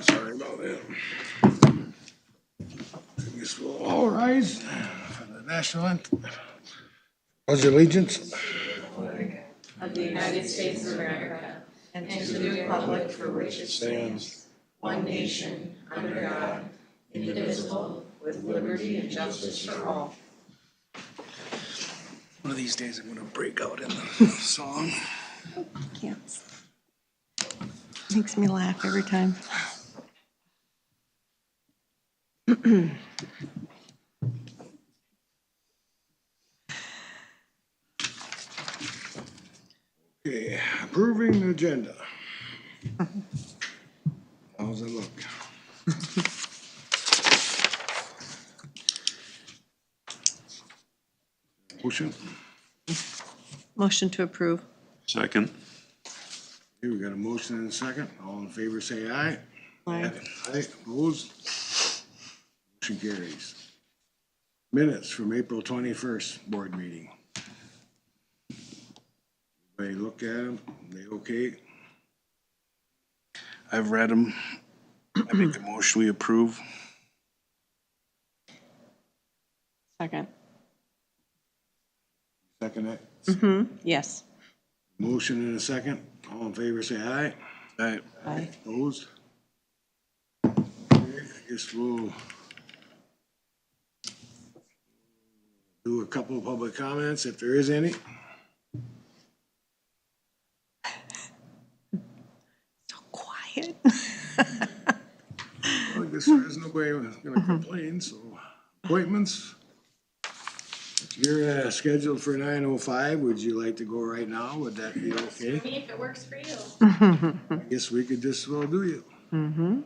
Sorry about that. I guess we'll all rise for the national anthem. Pledge allegiance. Of the United States of America, and to the republic for which it stands, one nation, under God, indivisible, with liberty and justice for all. One of these days I'm gonna break out in the song. Can't. Makes me laugh every time. Okay, approving the agenda. How's it look? Motion? Motion to approve. Second. Okay, we got a motion and a second. All in favor, say aye. Aye. Aye, opposed? Motion carries. Minutes from April 21st, board meeting. Everybody look at them, they okay? I've read them. I make a motion we approve. Second. Second it? Yes. Motion and a second. All in favor, say aye. Aye. Aye. Opposed? Okay, I guess we'll do a couple of public comments if there is any. So quiet. Well, I guess there is nobody who's gonna complain, so appointments. You're scheduled for 9:05. Would you like to go right now? Would that be okay? Me, if it works for you. I guess we could just well do you.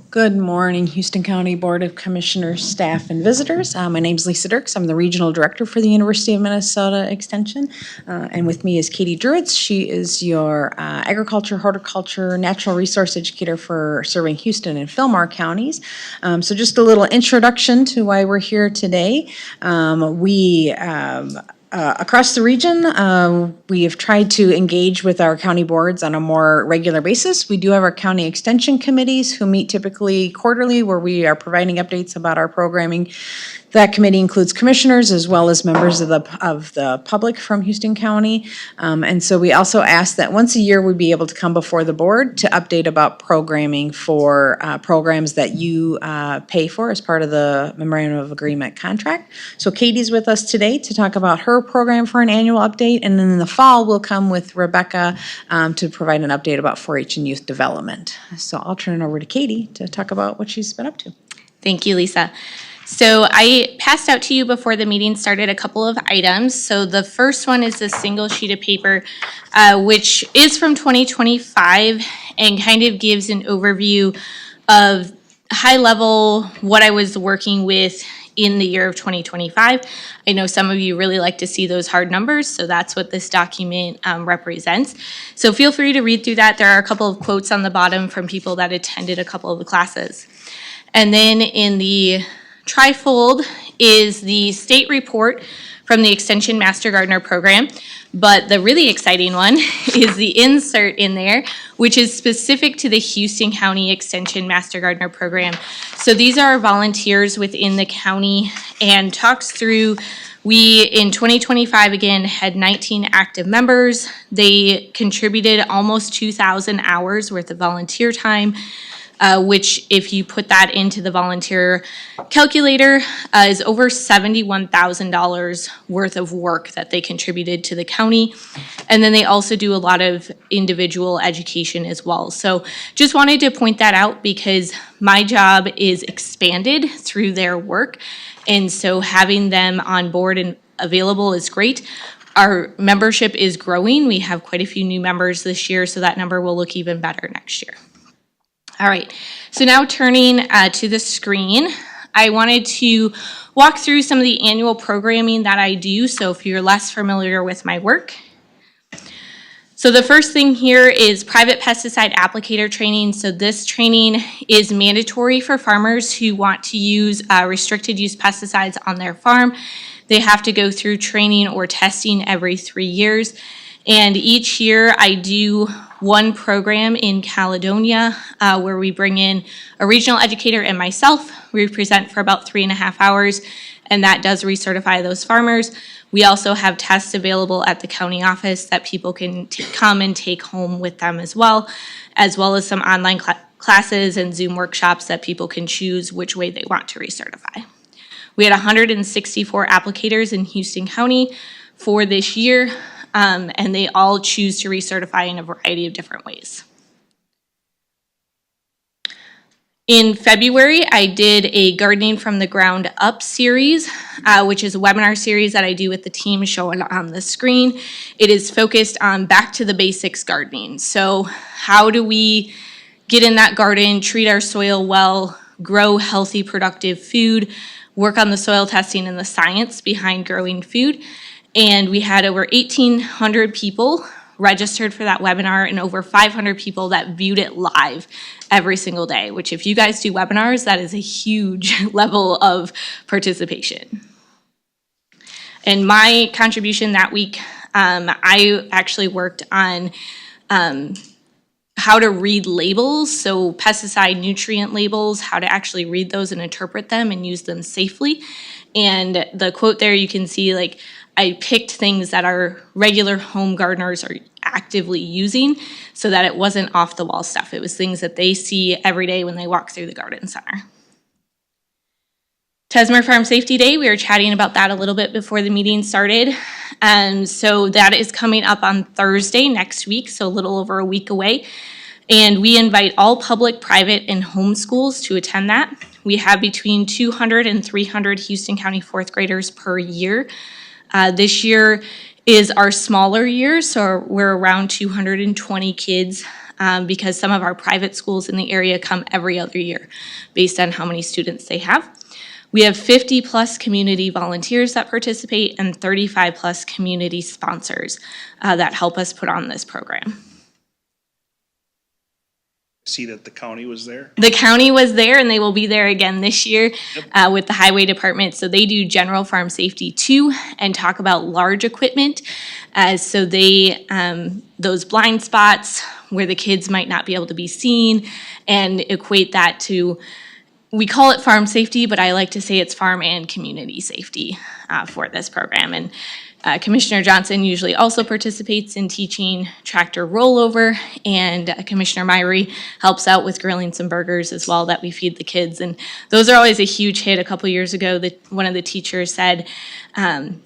Good morning, Houston County Board of Commissioners, staff, and visitors. My name's Lisa Dirks. I'm the Regional Director for the University of Minnesota Extension. And with me is Katie Druids. She is your agriculture, horticulture, natural resource educator for serving Houston and Fillmore counties. So just a little introduction to why we're here today. Across the region, we have tried to engage with our county boards on a more regular basis. We do have our county extension committees who meet typically quarterly, where we are providing updates about our programming. That committee includes commissioners as well as members of the public from Houston County. And so we also ask that once a year we be able to come before the board to update about programming for programs that you pay for as part of the Memorandum of Agreement contract. So Katie's with us today to talk about her program for an annual update. And then in the fall, we'll come with Rebecca to provide an update about 4-H and youth development. So I'll turn it over to Katie to talk about what she's been up to. Thank you, Lisa. So I passed out to you before the meeting started a couple of items. So the first one is a single sheet of paper, which is from 2025 and kind of gives an overview of high level what I was working with in the year of 2025. I know some of you really like to see those hard numbers, so that's what this document represents. So feel free to read through that. There are a couple of quotes on the bottom from people that attended a couple of the classes. And then in the trifold is the state report from the Extension Master Gardener Program, but the really exciting one is the insert in there, which is specific to the Houston County Extension Master Gardener Program. So these are volunteers within the county and talks through, we in 2025 again had 19 active members. They contributed almost 2,000 hours worth of volunteer time. Which if you put that into the volunteer calculator, is over $71,000 worth of work that they contributed to the county. And then they also do a lot of individual education as well. So just wanted to point that out because my job is expanded through their work. And so having them on board and available is great. Our membership is growing. We have quite a few new members this year, so that number will look even better next year. All right, so now turning to the screen, I wanted to walk through some of the annual programming that I do, so if you're less familiar with my work. So the first thing here is private pesticide applicator training. So this training is mandatory for farmers who want to use restricted use pesticides on their farm. They have to go through training or testing every 3 years. And each year I do one program in Caledonia where we bring in a regional educator and myself. We present for about 3.5 hours, and that does recertify those farmers. We also have tests available at the county office that people can come and take home with them as well as some online classes and Zoom workshops that people can choose which way they want to recertify. We had 164 applicators in Houston County for this year, and they all choose to recertify in a variety of different ways. In February, I did a Gardening from the Ground Up series, which is a webinar series that I do with the team shown on the screen. It is focused on back to the basics gardening. So how do we get in that garden, treat our soil well, grow healthy, productive food, work on the soil testing and the science behind growing food. And we had over 1,800 people registered for that webinar and over 500 people that viewed it live every single day, which if you guys do webinars, that is a huge level of participation. And my contribution that week, I actually worked on how to read labels, so pesticide nutrient labels, how to actually read those and interpret them and use them safely. And the quote there, you can see like I picked things that our regular home gardeners are actively using so that it wasn't off the wall stuff. It was things that they see every day when they walk through the garden center. Tesmer Farm Safety Day, we were chatting about that a little bit before the meeting started. So that is coming up on Thursday next week, so a little over a week away. And we invite all public, private, and home schools to attend that. We have between 200 and 300 Houston County fourth graders per year. This year is our smaller year, so we're around 220 kids because some of our private schools in the area come every other year based on how many students they have. We have 50 plus community volunteers that participate and 35 plus community sponsors that help us put on this program. See that the county was there? The county was there and they will be there again this year with the highway department. So they do general farm safety too and talk about large equipment. So they, those blind spots where the kids might not be able to be seen and equate that to, we call it farm safety, but I like to say it's farm and community safety for this program. And Commissioner Johnson usually also participates in teaching tractor rollover, and Commissioner Myrie helps out with grilling some burgers as well that we feed the kids. And those are always a huge hit. A couple years ago, one of the teachers said,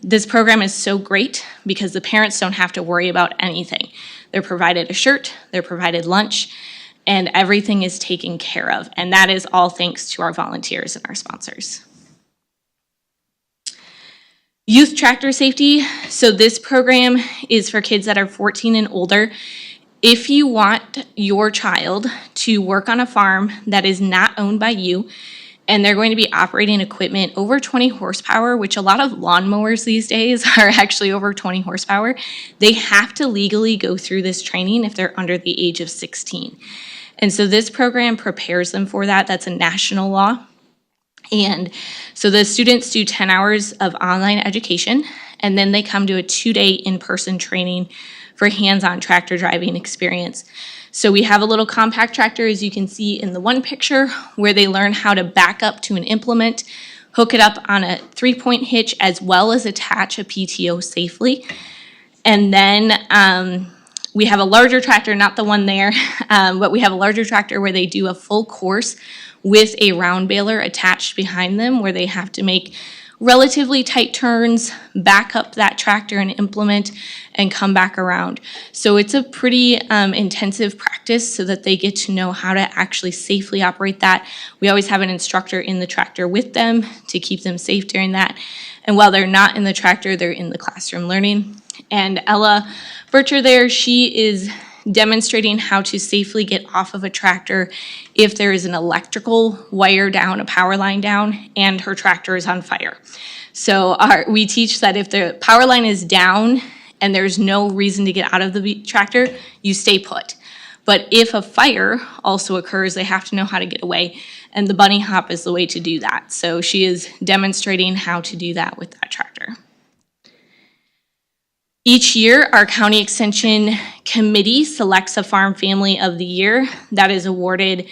this program is so great because the parents don't have to worry about anything. They're provided a shirt, they're provided lunch, and everything is taken care of. And that is all thanks to our volunteers and our sponsors. Youth tractor safety. So this program is for kids that are 14 and older. If you want your child to work on a farm that is not owned by you, and they're going to be operating equipment over 20 horsepower, which a lot of lawnmowers these days are actually over 20 horsepower, they have to legally go through this training if they're under the age of 16. And so this program prepares them for that. That's a national law. And so the students do 10 hours of online education, and then they come to a 2-day in-person training for hands-on tractor driving experience. So we have a little compact tractor, as you can see in the one picture, where they learn how to back up to an implement, hook it up on a 3-point hitch, as well as attach a PTO safely. And then we have a larger tractor, not the one there, but we have a larger tractor where they do a full course with a round baler attached behind them where they have to make relatively tight turns, back up that tractor and implement, and come back around. So it's a pretty intensive practice so that they get to know how to actually safely operate that. We always have an instructor in the tractor with them to keep them safe during that. And while they're not in the tractor, they're in the classroom learning. And Ella Bircher there, she is demonstrating how to safely get off of a tractor if there is an electrical wire down, a power line down, and her tractor is on fire. So we teach that if the power line is down and there's no reason to get out of the tractor, you stay put. But if a fire also occurs, they have to know how to get away, and the bunny hop is the way to do that. So she is demonstrating how to do that with that tractor. Each year, our County Extension Committee selects a Farm Family of the Year that is awarded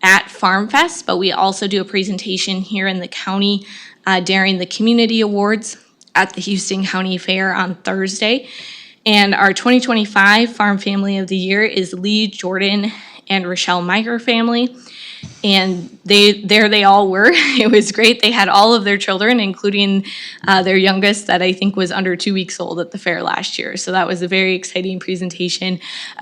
at Farm Fest, but we also do a presentation here in the county during the Community Awards at the Houston County Fair on Thursday. And our 2025 Farm Family of the Year is Lee Jordan and Rochelle Miger family. And they all were. It was great. They had all of their children, including their youngest that I think was under 2 weeks old at the fair last year. So that was a very exciting presentation.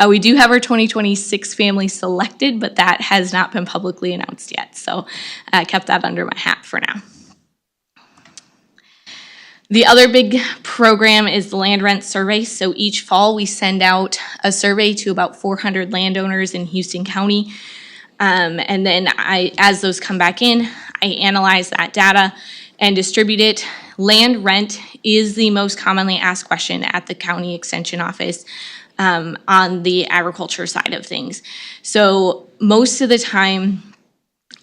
We do have our 2026 family selected, but that has not been publicly announced yet. So I kept that under my hat for now. The other big program is the land rent survey. So each fall we send out a survey to about 400 landowners in Houston County. And then as those come back in, I analyze that data and distribute it. Land rent is the most commonly asked question at the county extension office on the agriculture side of things. So most of the time,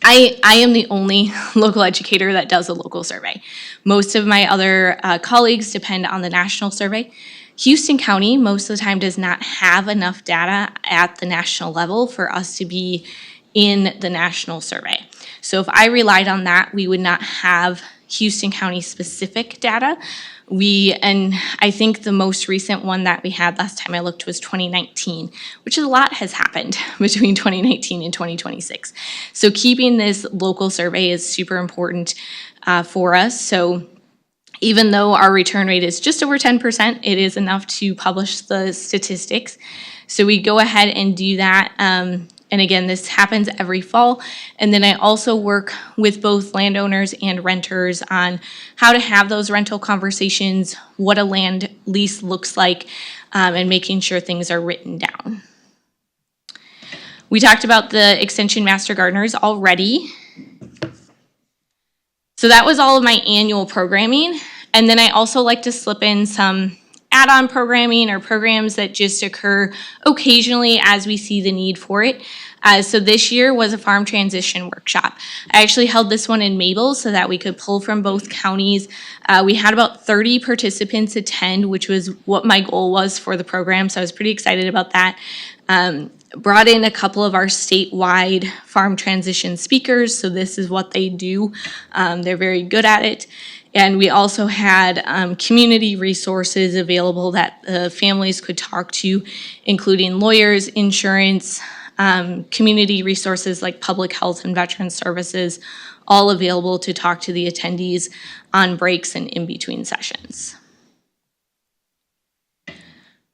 I am the only local educator that does a local survey. Most of my other colleagues depend on the national survey. Houston County, most of the time, does not have enough data at the national level for us to be in the national survey. So if I relied on that, we would not have Houston County specific data. And I think the most recent one that we had last time I looked was 2019, which a lot has happened between 2019 and 2026. So keeping this local survey is super important for us. So even though our return rate is just over 10%, it is enough to publish the statistics. So we go ahead and do that. And again, this happens every fall. And then I also work with both landowners and renters on how to have those rental conversations, what a land lease looks like, and making sure things are written down. We talked about the Extension Master Gardeners already. So that was all of my annual programming. And then I also like to slip in some add-on programming or programs that just occur occasionally as we see the need for it. So this year was a farm transition workshop. I actually held this one in Mabel so that we could pull from both counties. We had about 30 participants attend, which was what my goal was for the program, so I was pretty excited about that. Brought in a couple of our statewide farm transition speakers, so this is what they do. They're very good at it. And we also had community resources available that the families could talk to, including lawyers, insurance, community resources like public health and veteran services, all available to talk to the attendees on breaks and in between sessions.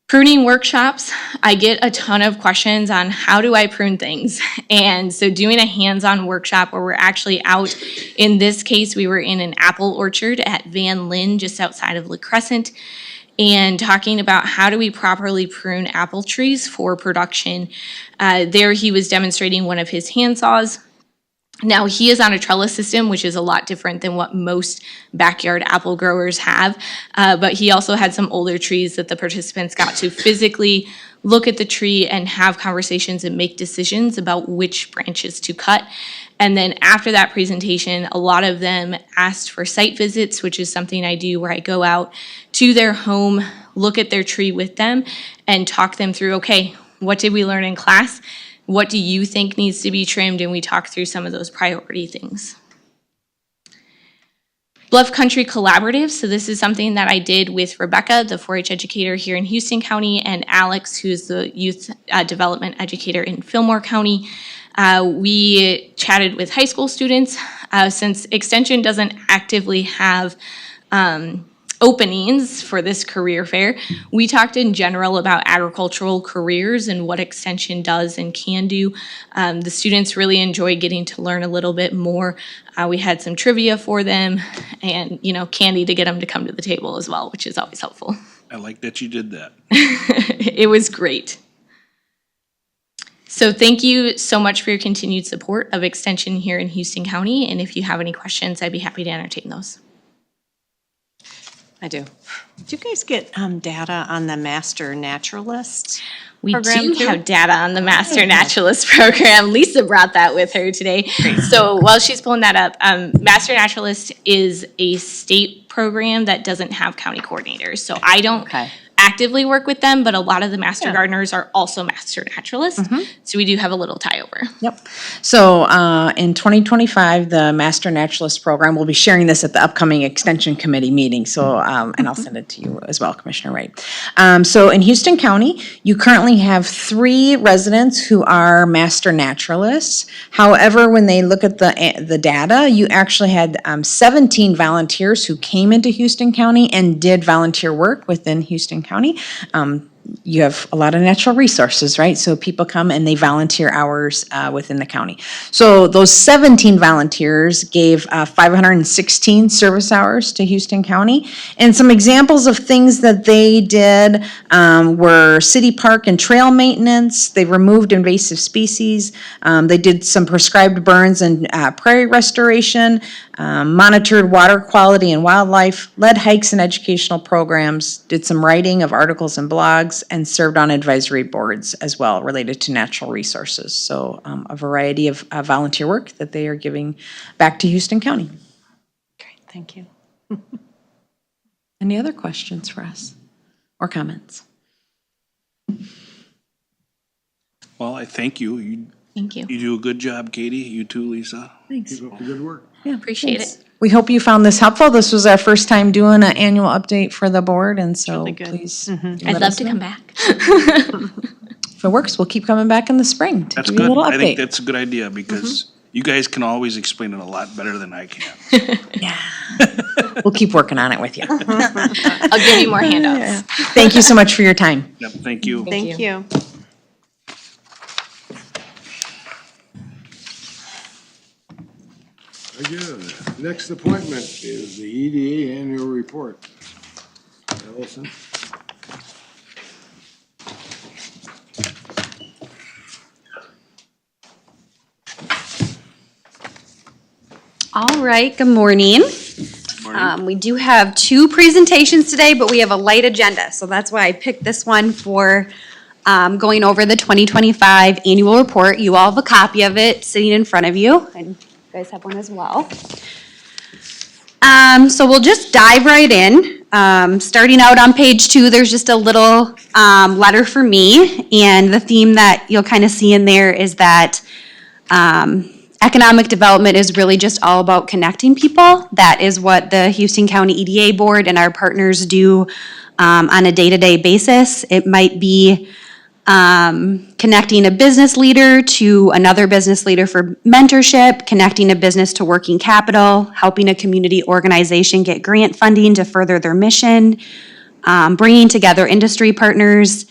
Pruning workshops, I get a ton of questions on how do I prune things. And so doing a hands-on workshop where we're actually out, in this case, we were in an apple orchard at Van Linn, just outside of La Crescent, and talking about how do we properly prune apple trees for production. There he was demonstrating one of his hand saws. Now he is on a trellis system, which is a lot different than what most backyard apple growers have. But he also had some older trees that the participants got to physically look at the tree and have conversations and make decisions about which branches to cut. And then after that presentation, a lot of them asked for site visits, which is something I do where I go out to their home, look at their tree with them, and talk them through, okay, what did we learn in class? What do you think needs to be trimmed? And we talk through some of those priority things. Bluff Country Collaborative, so this is something that I did with Rebecca, the 4-H educator here in Houston County, and Alex, who's the youth development educator in Fillmore County. We chatted with high school students. Since Extension doesn't actively have openings for this career fair, we talked in general about agricultural careers and what Extension does and can do. The students really enjoy getting to learn a little bit more. We had some trivia for them and, candy to get them to come to the table as well, which is always helpful. I like that you did that. It was great. So thank you so much for your continued support of Extension here in Houston County. And if you have any questions, I'd be happy to entertain those. I do. Did you guys get data on the Master Naturalist We program do too? have data on the Master Naturalist program. Lisa brought that with her today. So while she's pulling that up, Master Naturalist is a state program that doesn't have county coordinators. So I don't Okay. actively work with them, but a lot of the master gardeners are also master naturalists. So we do have a little tie over. Yep. So in 2025, the Master Naturalist Program, we'll be sharing this at the upcoming Extension Committee meeting. So, and I'll send it to you as well, Commissioner Wright. So in Houston County, you currently have 3 residents who are Master Naturalists. However, when they look at the data, you actually had 17 volunteers who came into Houston County and did volunteer work within Houston County. You have a lot of natural resources, right? So people come and they volunteer hours within the county. So those 17 volunteers gave 516 service hours to Houston County. And some examples of things that they did were city park and trail maintenance. They removed invasive species. They did some prescribed burns and prairie restoration, monitored water quality and wildlife, led hikes and educational programs, did some writing of articles and blogs, and served on advisory boards as well related to natural resources. So a variety of volunteer work that they are giving back to Houston County. Great, thank you. Any other questions for us or comments? Well, I thank you. You Thank you. do a good job, Katie. You too, Lisa. Thanks. Keep up the good work. Yeah, Appreciate thanks. it. We hope you found this helpful. This was our first time doing an annual update for the board, and so really good. please. I'd let love us to know. come back. If it works, we'll keep coming back in the spring to That's give you a good. little I think update. that's a good idea because you guys can always explain it a lot better than I can. We'll keep working on it with you. I'll give you more handouts. Thank you so much for your time. Yep, thank you. Thank you. Very good. Next appointment is the EDA annual report. Ellison? All right, good morning. We do have 2 presentations today, but we have a light agenda, so that's why I picked this one for going over the 2025 annual report. You all have a copy of it sitting in front of you, and you guys have one as well. So we'll just dive right in. Starting out on page 2, there's just a little letter for me, and the theme that you'll kind of see in there is that economic development is really just all about connecting people. That is what the Houston County EDA Board and our partners do on a day-to-day basis. It might be connecting a business leader to another business leader for mentorship, connecting a business to working capital, helping a community organization get grant funding to further their mission, bringing together industry partners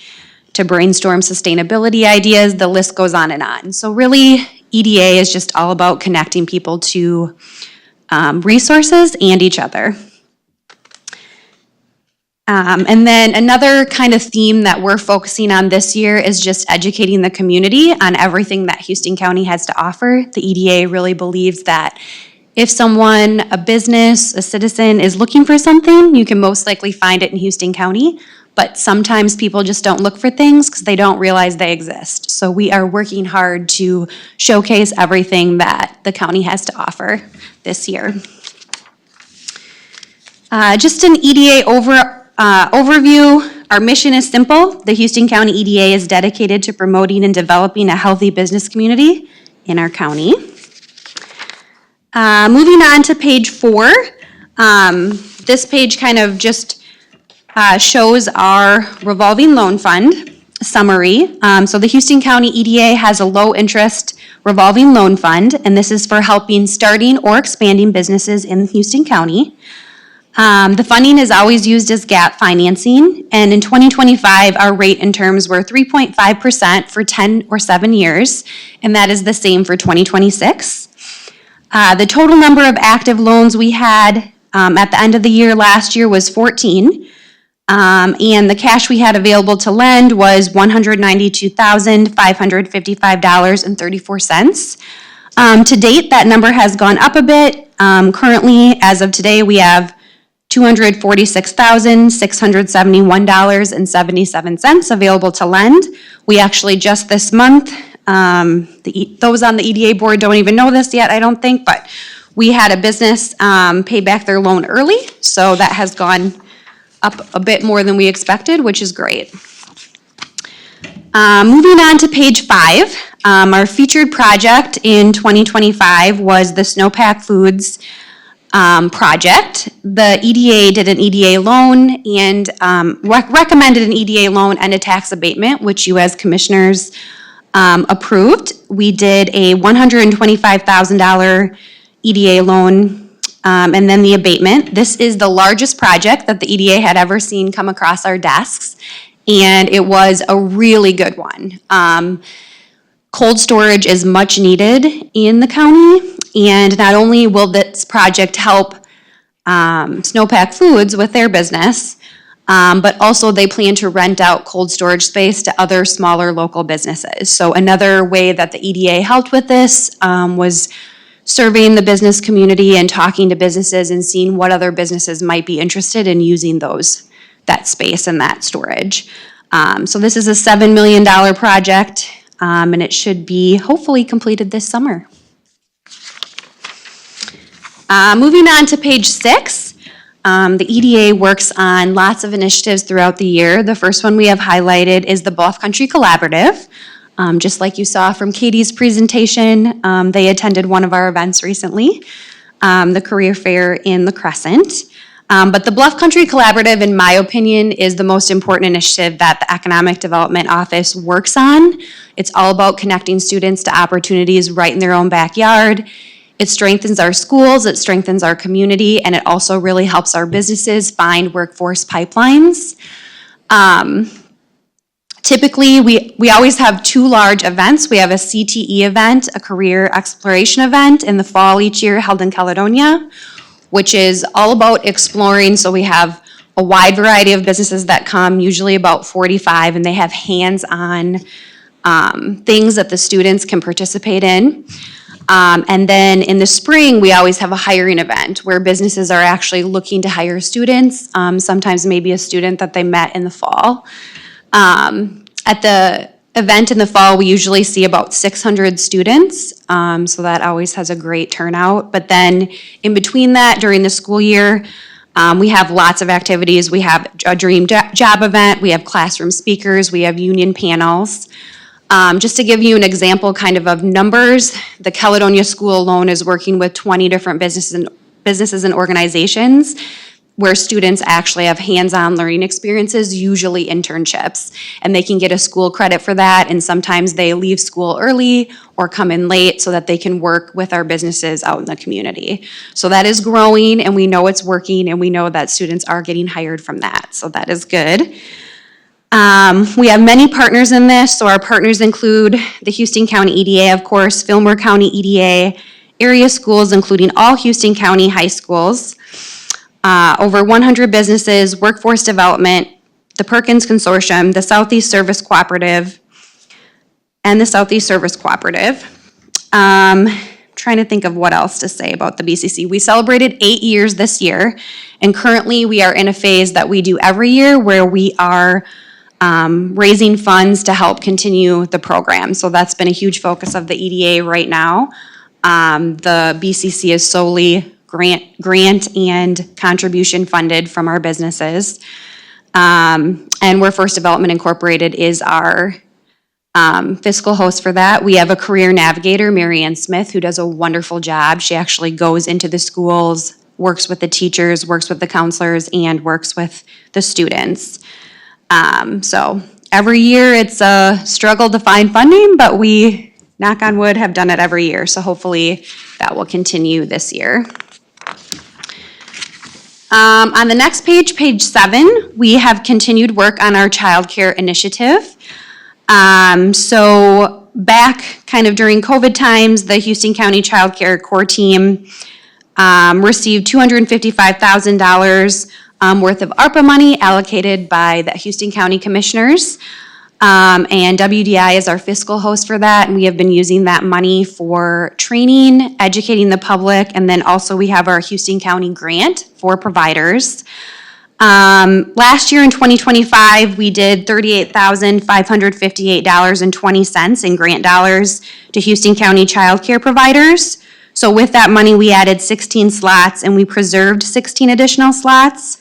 to brainstorm sustainability ideas. The list goes on and on. So really, EDA is just all about connecting people to resources and each other. And then another kind of theme that we're focusing on this year is just educating the community on everything that Houston County has to offer. The EDA really believes that if someone, a business, a citizen is looking for something, you can most likely find it in Houston County. But sometimes people just don't look for things because they don't realize they exist. So we are working hard to showcase everything that the county has to offer this year. Just an EDA overview. Our mission is simple. The Houston County EDA is dedicated to promoting and developing a healthy business community in our county. Moving on to page 4. This page kind of just shows our revolving loan fund summary. So the Houston County EDA has a low interest revolving loan fund, and this is for helping starting or expanding businesses in Houston County. The funding is always used as gap financing, and in 2025, our rate and terms were 3.5% for 10 or 7 years, and that is the same for 2026. The total number of active loans we had at the end of the year last year was 14. And the cash we had available to lend was $192,555.34. To date, that number has gone up a bit. Currently, as of today, we have $246,671.77 available to lend. We actually just this month, those on the EDA board don't even know this yet, I don't think, but we had a business pay back their loan early, so that has gone up a bit more than we expected, which is great. Moving on to page 5, our featured project in 2025 was the Snowpack Foods project. The EDA did an EDA loan and recommended an EDA loan and a tax abatement, which you as commissioners approved. We did a $125,000 EDA loan and then the abatement. This is the largest project that the EDA had ever seen come across our desks, and it was a really good one. Cold storage is much needed in the county, and not only will this project help Snowpack Foods with their business, but also they plan to rent out cold storage space to other smaller local businesses. So another way that the EDA helped with this was surveying the business community and talking to businesses and seeing what other businesses might be interested in using that space and that storage. So this is a $7 million project, and it should be hopefully completed this summer. Moving on to page 6, the EDA works on lots of initiatives throughout the year. The first one we have highlighted is the Bluff Country Collaborative. Just like you saw from Katie's presentation, they attended one of our events recently, the career fair in the Crescent. But the Bluff Country Collaborative, in my opinion, is the most important initiative that the Economic Development Office works on. It's all about connecting students to opportunities right in their own backyard. It strengthens our schools, it strengthens our community, and it also really helps our businesses find workforce pipelines. Typically, we always have 2 large events. We have a CTE event, a career exploration event in the fall each year held in Caledonia, which is all about exploring. So we have a wide variety of businesses that come, usually about 45, and they have hands-on things that the students can participate in. And then in the spring, we always have a hiring event where businesses are actually looking to hire students, sometimes maybe a student that they met in the fall. At the event in the fall, we usually see about 600 students, so that always has a great turnout. But then in between that, during the school year, we have lots of activities. We have a dream job event, we have classroom speakers, we have union panels. Just to give you an example kind of numbers, the Caledonia School alone is working with 20 different businesses and organizations where students actually have hands-on learning experiences, usually internships, and they can get a school credit for that, and sometimes they leave school early or come in late so that they can work with our businesses out in the community. So that is growing, and we know it's working, and we know that students are getting hired from that, so that is good. We have many partners in this, so our partners include the Houston County EDA, of course, Fillmore County EDA, area schools, including all Houston County high schools, over 100 businesses, workforce development, the Perkins Consortium, the Southeast Service Cooperative, and the Southeast Service Cooperative. Trying to think of what else to say about the BCC. We celebrated 8 years this year, and currently we are in a phase that we do every year where we are raising funds to help continue the program. So that's been a huge focus of the EDA right now. The BCC is solely grant and contribution funded from our businesses. And Workforce Development Incorporated is our fiscal host for that. We have a career navigator, Mary Ann Smith, who does a wonderful job. She actually goes into the schools, works with the teachers, works with the counselors, and works with the students. So every year it's a struggle to find funding, but we, knock on wood, have done it every year. So hopefully that will continue this year. On the next page, page 7, we have continued work on our child care initiative. So back kind of during COVID times, the Houston County Child Care Core Team received $255,000 worth of ARPA money allocated by the Houston County Commissioners. And WDI is our fiscal host for that, and we have been using that money for training, educating the public, and then also we have our Houston County grant for providers. Last year in 2025, we did $38,558.20 in grant dollars to Houston County child care providers. So with that money, we added 16 slots and we preserved 16 additional slots.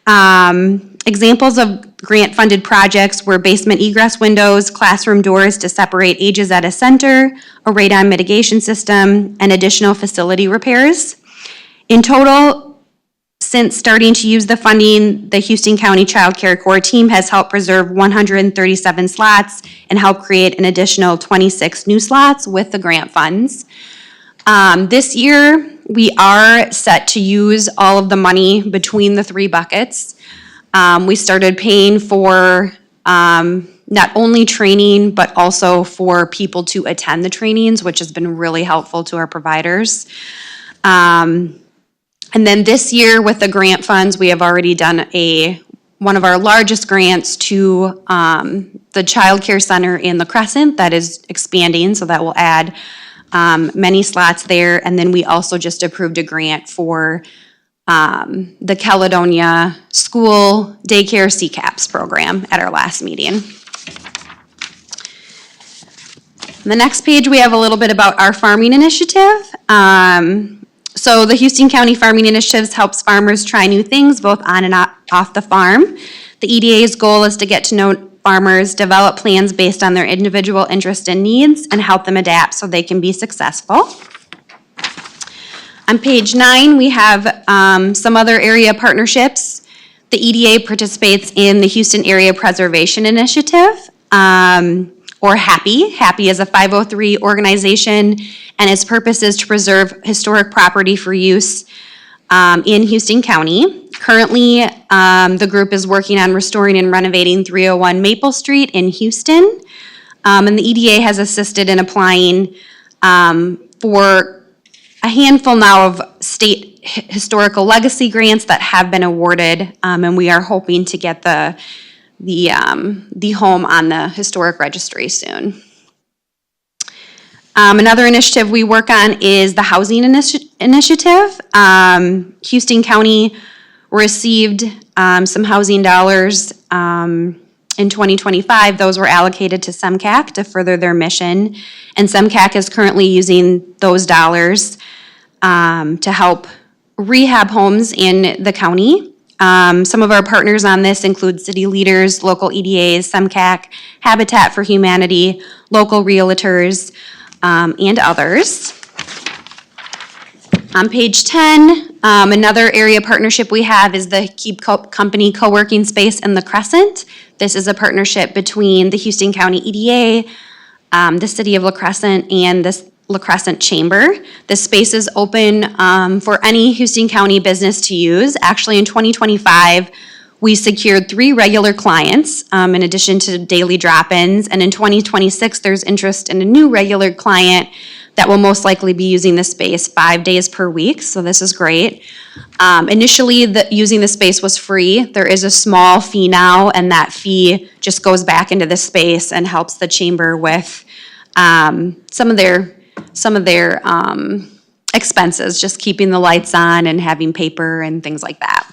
Examples of grant-funded projects were basement egress windows, classroom doors to separate ages at a center, a radon mitigation system, and additional facility repairs. In total, since starting to use the funding, the Houston County Child Care Corps team has helped preserve 137 slots and helped create an additional 26 new slots with the grant funds. This year, we are set to use all of the money between the 3 buckets. We started paying for not only training, but also for people to attend the trainings, which has been really helpful to our providers. And then this year with the grant funds, we have already done one of our largest grants to the Child Care Center in La Crescent that is expanding, so that will add many slots there. And then we also just approved a grant for the Caledonia School Daycare CCAPS program at our last meeting. On the next page, we have a little bit about our farming initiative. So the Houston County Farming Initiatives helps farmers try new things both on and off the farm. The EDA's goal is to get to know farmers, develop plans based on their individual interests and needs, and help them adapt so they can be successful. On page 9, we have some other area partnerships. The EDA participates in the Houston Area Preservation Initiative, or HAPPY. HAPPY is a 503 organization, and its purpose is to preserve historic property for use in Houston County. Currently, the group is working on restoring and renovating 301 Maple Street in Houston. And the EDA has assisted in applying for a handful now of state historical legacy grants that have been awarded, and we are hoping to get the home on the historic registry soon. Another initiative we work on is the housing initiative. Houston County received some housing dollars in 2025. Those were allocated to SEMCAC to further their mission, and SEMCAC is currently using those dollars to help rehab homes in the county. Some of our partners on this include city leaders, local EDAs, SEMCAC, Habitat for Humanity, local realtors, and others. On page 10, another area partnership we have is the Keep Company Co-working Space in La Crescent. This is a partnership between the Houston County EDA, the City of La Crescent, and the La Crescent Chamber. This space is open for any Houston County business to use. Actually, in 2025, we secured 3 regular clients in addition to daily drop-ins. And in 2026, there's interest in a new regular client that will most likely be using the space 5 days per week. So this is great. Initially, using the space was free. There is a small fee now, and that fee just goes back into the space and helps the chamber with some of their expenses, just keeping the lights on and having paper and things like that.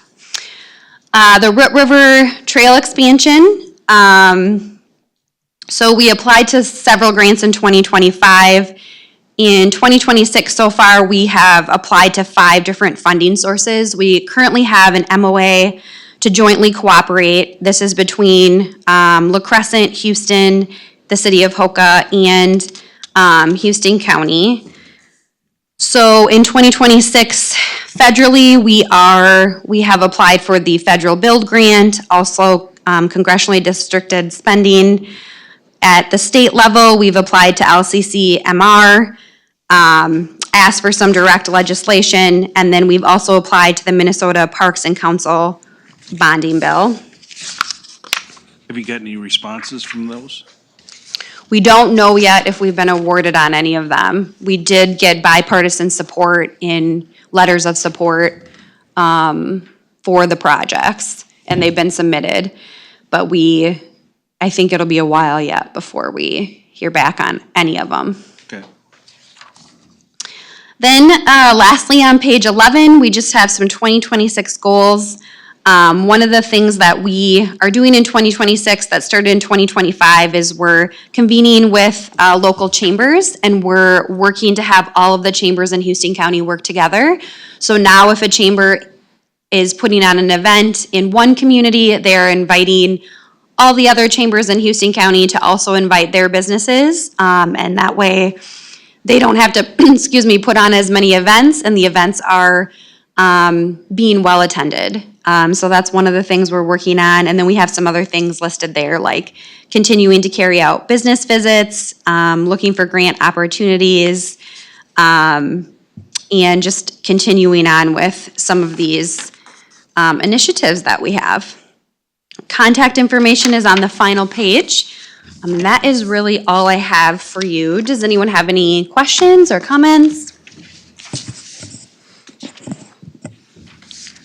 The Root River Trail expansion. So we applied to several grants in 2025. In 2026 so far, we have applied to 5 different funding sources. We currently have an MOA to jointly cooperate. This is between La Crescent, Houston, the City of Hoka, and Houston County. So in 2026, federally, we have applied for the federal build grant, also congressionally districted spending. At the state level, we've applied to LCC-MR, asked for some direct legislation, and then we've also applied to the Minnesota Parks and Council bonding bill. Have you got any responses from those? We don't know yet if we've been awarded on any of them. We did get bipartisan support in letters of support for the projects, and they've been submitted. But I think it'll be a while yet before we hear back on any of them. Okay. Then lastly, on page 11, we just have some 2026 goals. One of the things that we are doing in 2026 that started in 2025 is we're convening with local chambers, and we're working to have all of the chambers in Houston County work together. So now if a chamber is putting on an event in one community, they're inviting all the other chambers in Houston County to also invite their businesses. And that way, they don't have to, excuse me, put on as many events, and the events are being well attended. So that's one of the things we're working on. And then we have some other things listed there, like continuing to carry out business visits, looking for grant opportunities, and just continuing on with some of these initiatives that we have. Contact information is on the final page. That is really all I have for you. Does anyone have any questions or comments?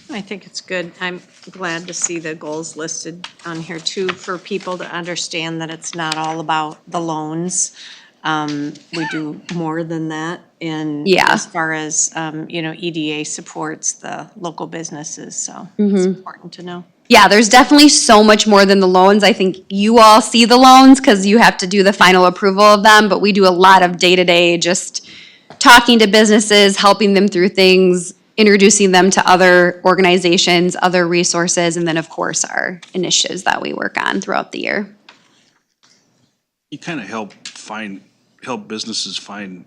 I think it's good. I'm glad to see the goals listed on here too, for people to understand that it's not all about the loans. We do more than that, and Yeah. as far as, EDA supports the local businesses, so it's important to know. Yeah, there's definitely so much more than the loans. I think you all see the loans because you have to do the final approval of them, but we do a lot of day-to-day just talking to businesses, helping them through things, introducing them to other organizations, other resources, and then, of course, our initiatives that we work on throughout the year. You kind of help businesses find,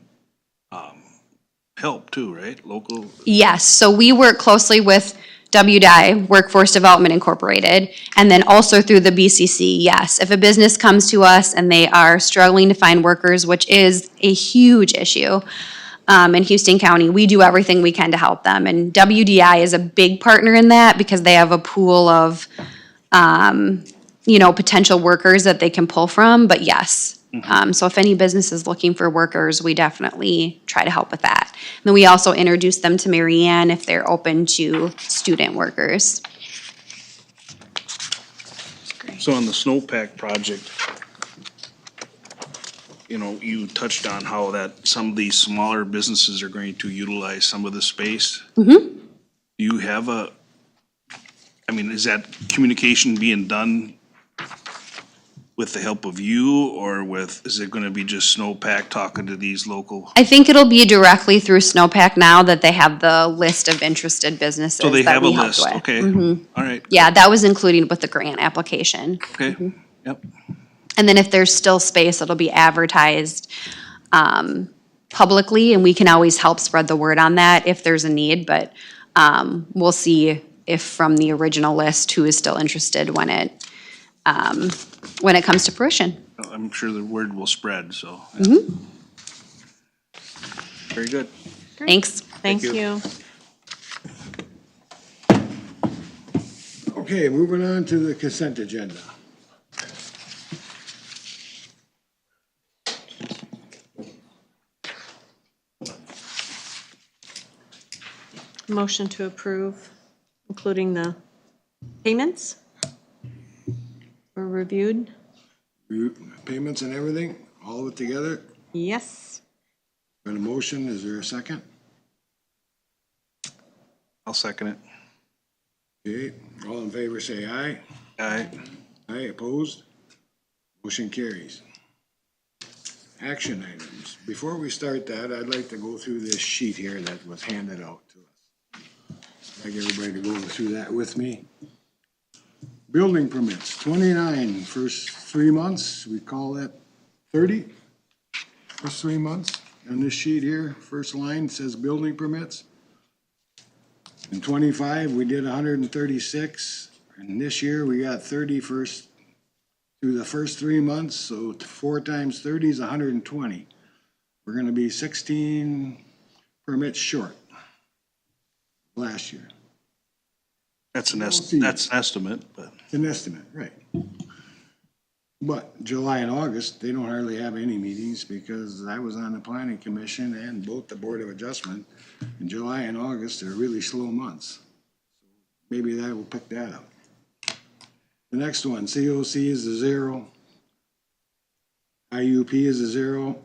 help too, right? Local, Yes, so we work closely with WDI, Workforce Development Incorporated, and then also through the BCC, yes. If a business comes to us and they are struggling to find workers, which is a huge issue in Houston County, we do everything we can to help them. And WDI is a big partner in that because they have a pool of, potential workers that they can pull from, but yes. So if any business is looking for workers, we definitely try to help with that. And then we also introduce them to Mary Ann if they're open to student workers. so on the snowpack project, you touched on how that some of these smaller businesses are going to utilize some of the space. Do you have is that communication being done with the help of you, or is it gonna be just snowpack talking to these local? I think it'll be directly through Snowpack now that they have the list of interested businesses So they that have a we helped list, with. okay, all right, Yeah, that was included with the grant application. okay, yep. And then if there's still space, it'll be advertised publicly, and we can always help spread the word on that if there's a need, but we'll see if from the original list who is still interested when it comes to fruition. I'm sure the word will spread, so. Very good. Thanks. Thank you. you. Okay, moving on to the consent agenda. Motion to approve, including the payments were reviewed? Payments and everything, all of it together? Yes. Got a motion, is there a second? I'll second it. Okay, all in favor say aye. Aye. Aye, opposed? Motion carries. Action items. Before we start that, I'd like to go through this sheet here that was handed out to us. I'd like everybody to go through that with me. Building permits, 29, first 3 months, we call that 30. First 3 months. On this sheet here, first line says building permits. In 25, we did 136, and this year we got 30 through the first 3 months, so 4 times 30 is 120. We're gonna be 16 permits short last year. That's an see. that's an estimate, but. An estimate, right. But July and August, they don't hardly have any meetings because I was on the planning commission and both the Board of Adjustment. In July and August are really slow months. Maybe that will pick that up. The next one, COC is a 0. IUP is a 0.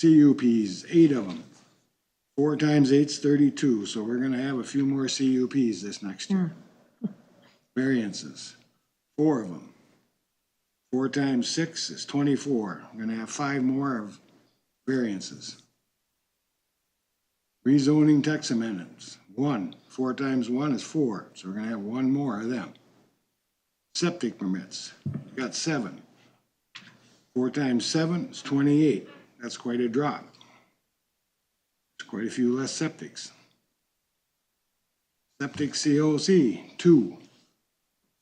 CUPs, 8 of them. 4 times 8 is 32, so we're gonna have a few more CUPs this next year. Variances, 4 of them. 4 times 6 is 24. We're gonna have 5 more of variances. Rezoning text amendments, 1. 4 times 1 is 4, so we're gonna have 1 more of them. Septic permits, we got 7. 4 times 7 is 28. That's quite a drop. There's quite a few less septics. Septic COC, 2.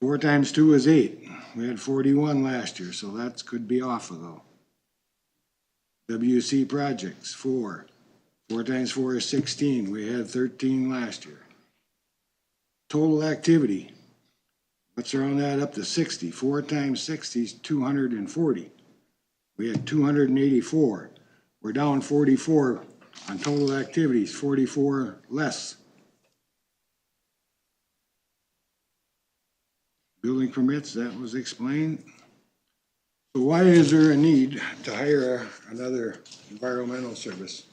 4 times 2 is 8. We had 41 last year, so that could be off of though. WC projects, 4. 4 times 4 is 16. We had 13 last year. Total activity, let's round that up to 60. 4 times 60 is 240. We had 284. We're down 44 on total activities, 44 less. Building permits, that was explained. So why is there a need to hire another environmental service?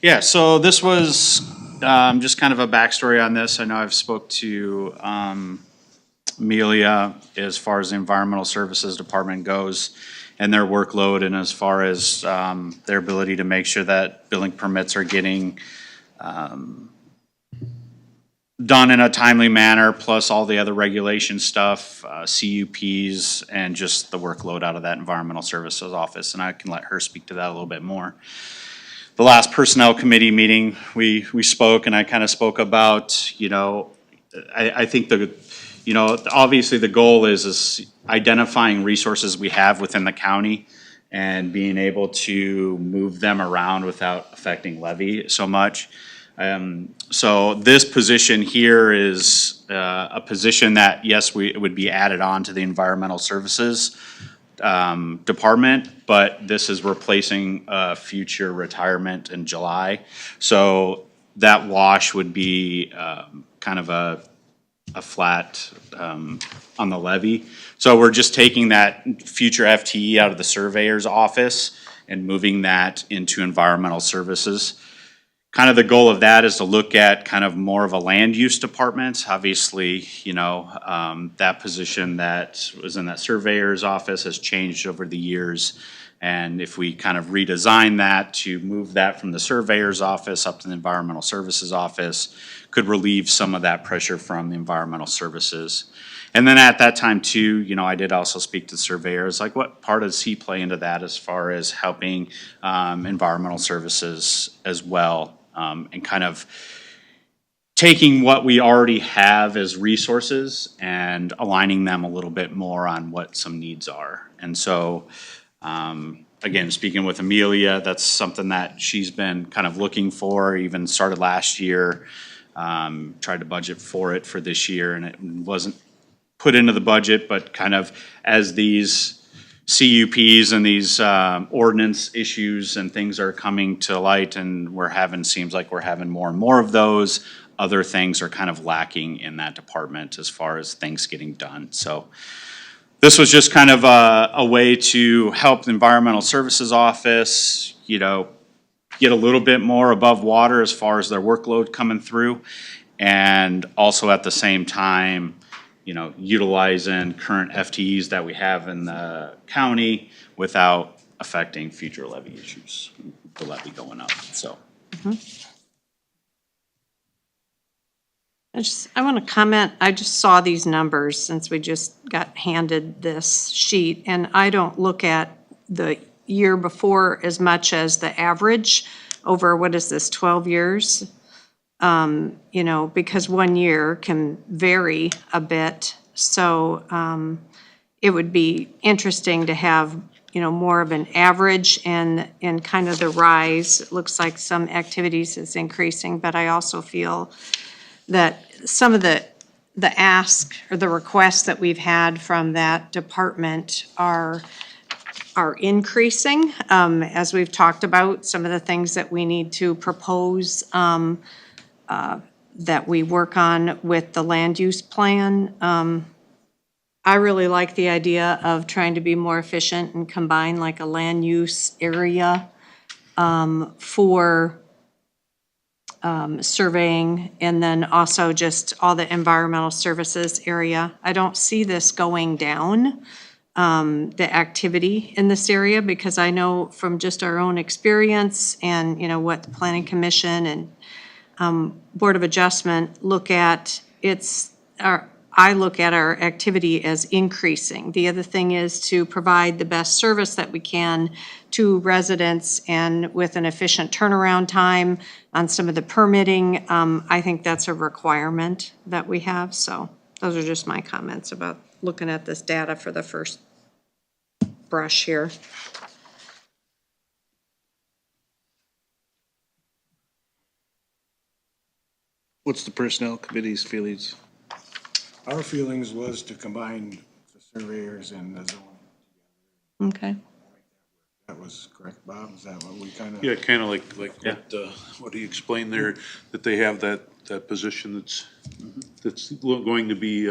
Yeah, so this was just kind of a backstory on this. I know I've spoke to Amelia as far as the Environmental Services Department goes and their workload, and as far as their ability to make sure that building permits are getting done in a timely manner, plus all the other regulation stuff, CUPs, and just the workload out of that Environmental Services Office, and I can let her speak to that a little bit more. The last Personnel Committee meeting, we spoke, and I kind of spoke about, I think obviously the goal is identifying resources we have within the county and being able to move them around without affecting levy so much. So this position here is a position that, yes, it would be added on to the Environmental Services Department, but this is replacing a future retirement in July. So that wash would be kind of a flat on the levy. So we're just taking that future FTE out of the surveyor's office and moving that into environmental services. Kind of the goal of that is to look at kind of more of a land use department. Obviously, that position that was in that surveyor's office has changed over the years. And if we kind of redesign that to move that from the surveyor's office up to the environmental services office, could relieve some of that pressure from the environmental services. And then at that time too, I did also speak to surveyors, like what part does he play into that as far as helping environmental services as well, and kind of taking what we already have as resources and aligning them a little bit more on what some needs are. And so, again, speaking with Amelia, that's something that she's been kind of looking for, even started last year, tried to budget for it for this year, and it wasn't put into the budget, but kind of as these CUPs and these ordinance issues and things are coming to light, and seems like we're having more and more of those, other things are kind of lacking in that department as far as things getting done. So this was just kind of a way to help the Environmental Services Office, get a little bit more above water as far as their workload coming through, and also at the same time, utilizing current FTEs that we have in the county without affecting future levy issues, the levy going up, so. I want to comment, I just saw these numbers since we just got handed this sheet, and I don't look at the year before as much as the average over, 12 years? Because 1 year can vary a bit, so it would be interesting to have, more of an average and kind of the rise. It looks like some activities is increasing, but I also feel that some of the ask or the requests that we've had from that department are increasing. As we've talked about, some of the things that we need to propose that we work on with the land use plan. I really like the idea of trying to be more efficient and combine like a land use area for surveying, and then also just all the environmental services area. I don't see this going down, the activity in this area, because I know from just our own experience and, what the planning commission and Board of Adjustment look at I look at our activity as increasing. The other thing is to provide the best service that we can to residents and with an efficient turnaround time on some of the permitting. I think that's a requirement that we have, so those are just my comments about looking at this data for the first brush here. What's the personnel committee's feelings? Our feelings was to combine the surveyors and the zone. Okay. That was correct, Bob? Is that what we kind of? Yeah, kind of like what he explained there, that they have that position that's going to be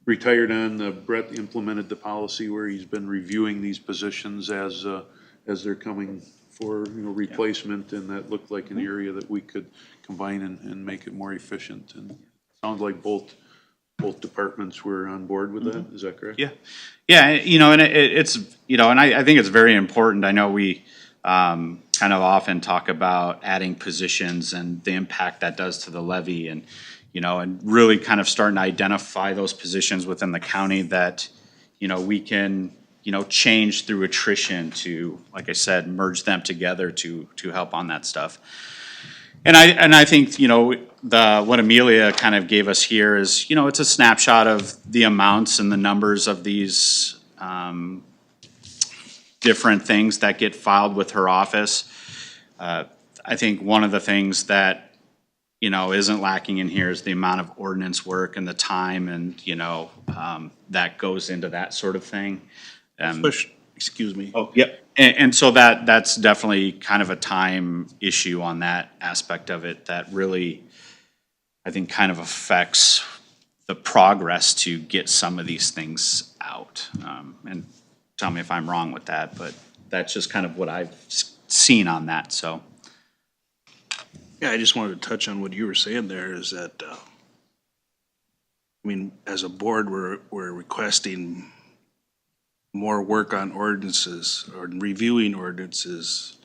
retired on. Brett implemented the policy where he's been reviewing these positions as they're coming for, replacement, and that looked like an area that we could combine and make it more efficient. And it sounds like both departments were on board with that. Is that correct? Yeah, yeah, and it's, and I think it's very important. I know we kind of often talk about adding positions and the impact that does to the levy, and, and really kind of starting to identify those positions within the county that, we can, change through attrition to, like I said, merge them together to help on that stuff. And I think, what Amelia kind of gave us here is, it's a snapshot of the amounts and the numbers of these different things that get filed with her office. I think one of the things that, isn't lacking in here is the amount of ordinance work and the time and, that goes into that sort of thing. Excuse me. Oh, yep. And so that's definitely kind of a time issue on that aspect of it that really, I think, kind of affects the progress to get some of these things out. And tell me if I'm wrong with that, but that's just kind of what I've seen on that, so. Yeah, I just wanted to touch on what you were saying there is that, as a board, we're requesting more work on ordinances or reviewing ordinances,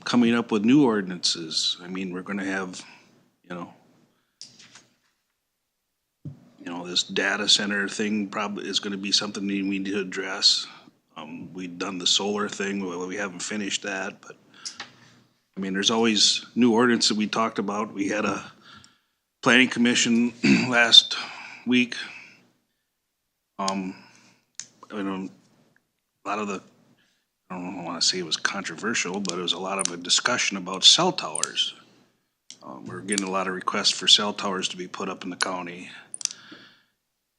coming up with new ordinances. We're gonna have, this data center thing probably is gonna be something we need to address. We've done the solar thing, well, we haven't finished that, but there's always new ordinance that we talked about. We had a planning commission last week. A lot of the, I don't want to say it was controversial, but it was a lot of a discussion about cell towers. We're getting a lot of requests for cell towers to be put up in the county.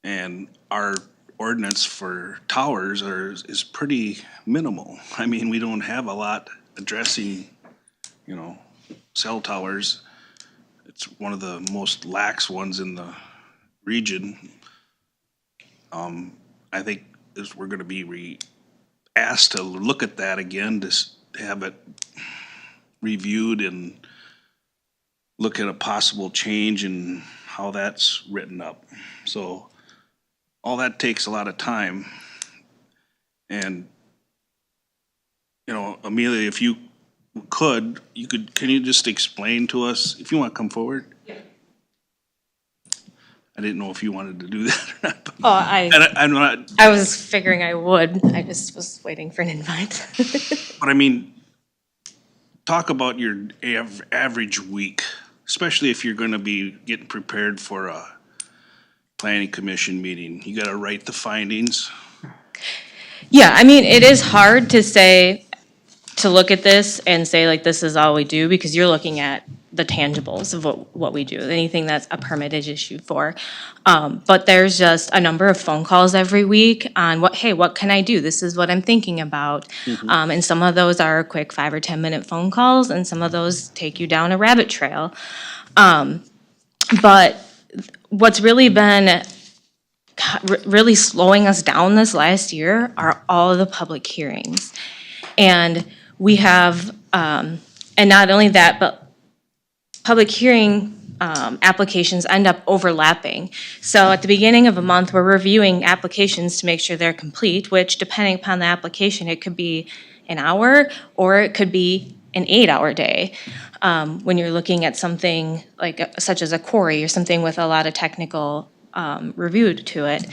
And our ordinance for towers is pretty minimal. We don't have a lot addressing, cell towers. It's one of the most lax ones in the region. I think we're gonna be asked to look at that again, to have it reviewed and look at a possible change in how that's written up. So all that takes a lot of time. And, Amelia, if you can you just explain to us, if you want to come forward? Yeah. I didn't know if you wanted to do that or not. But I'm not. I was figuring I would. I just was waiting for an invite. But talk about your average week, especially if you're gonna be getting prepared for a planning commission meeting. You gotta write the findings. Yeah, it is hard to look at this and say like, this is all we do, because you're looking at the tangibles of what we do, anything that's a permit is issued for. But there's just a number of phone calls every week on what can I do? This is what I'm thinking about. And some of those are quick 5 or 10 minute phone calls, and some of those take you down a rabbit trail. But what's really been really slowing us down this last year are all of the public hearings. And we have, and not only that, but public hearing applications end up overlapping. So at the beginning of a month, we're reviewing applications to make sure they're complete, which depending upon the application, it could be an hour or it could be an 8-hour day. When you're looking at something like, such as a quarry or something with a lot of technical review to it.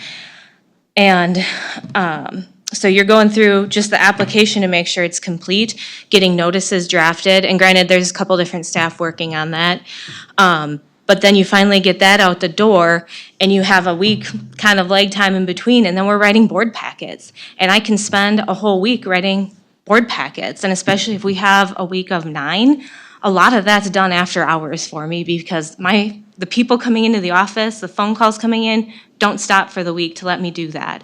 And so you're going through just the application to make sure it's complete, getting notices drafted, and granted, there's a couple different staff working on that. But then you finally get that out the door, and you have a week kind of lag time in between, and then we're writing board packets. And I can spend a whole week writing board packets, and especially if we have a week of 9, a lot of that's done after hours for me because the people coming into the office, the phone calls coming in, don't stop for the week to let me do that.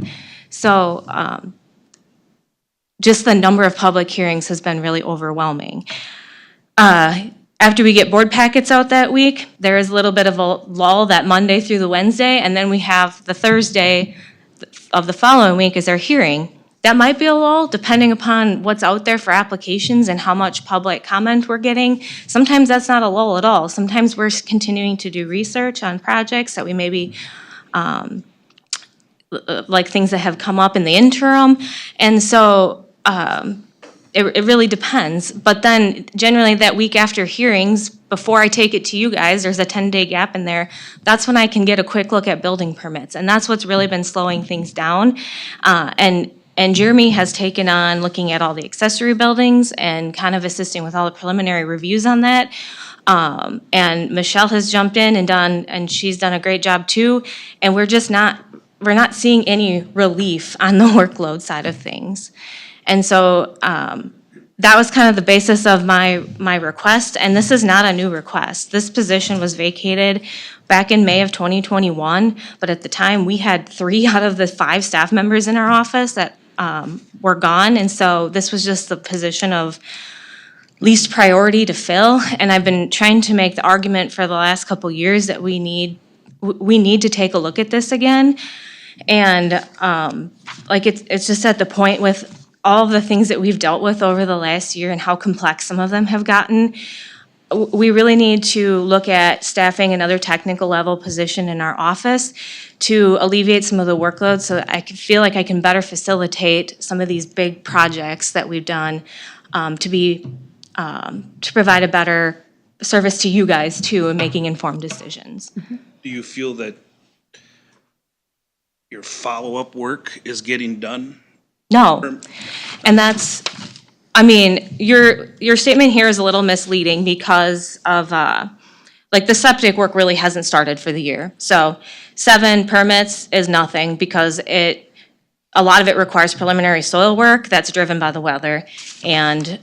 So just the number of public hearings has been really overwhelming. After we get board packets out that week, there is a little bit of a lull that Monday through the Wednesday, and then we have the Thursday of the following week is our hearing. That might be a lull depending upon what's out there for applications and how much public comment we're getting. Sometimes that's not a lull at all. Sometimes we're continuing to do research on projects that we maybe like things that have come up in the interim. And so it really depends. But then generally that week after hearings, before I take it to you guys, there's a 10-day gap in there. That's when I can get a quick look at building permits. And that's what's really been slowing things down. And Jeremy has taken on looking at all the accessory buildings and kind of assisting with all the preliminary reviews on that. And Michelle has jumped in and she's done a great job too. And we're not seeing any relief on the workload side of things. And so that was kind of the basis of my request, and this is not a new request. This position was vacated back in May of 2021, but at the time, we had 3 out of the 5 staff members in our office that were gone, and so this was just the position of least priority to fill, and I've been trying to make the argument for the last couple years that we need to take a look at this again, and it's just at the point with all of the things that we've dealt with over the last year and how complex some of them have gotten, we really need to look at staffing another technical level position in our office to alleviate some of the workload so that I can feel like I can better facilitate some of these big projects that we've done to provide a better service to you guys too in making informed decisions. Do you feel that your follow-up work is getting done? No, and that's, I mean, your statement here is a little misleading because of, the septic work really hasn't started for the year. So 7 permits is nothing because a lot of it requires preliminary soil work that's driven by the weather. And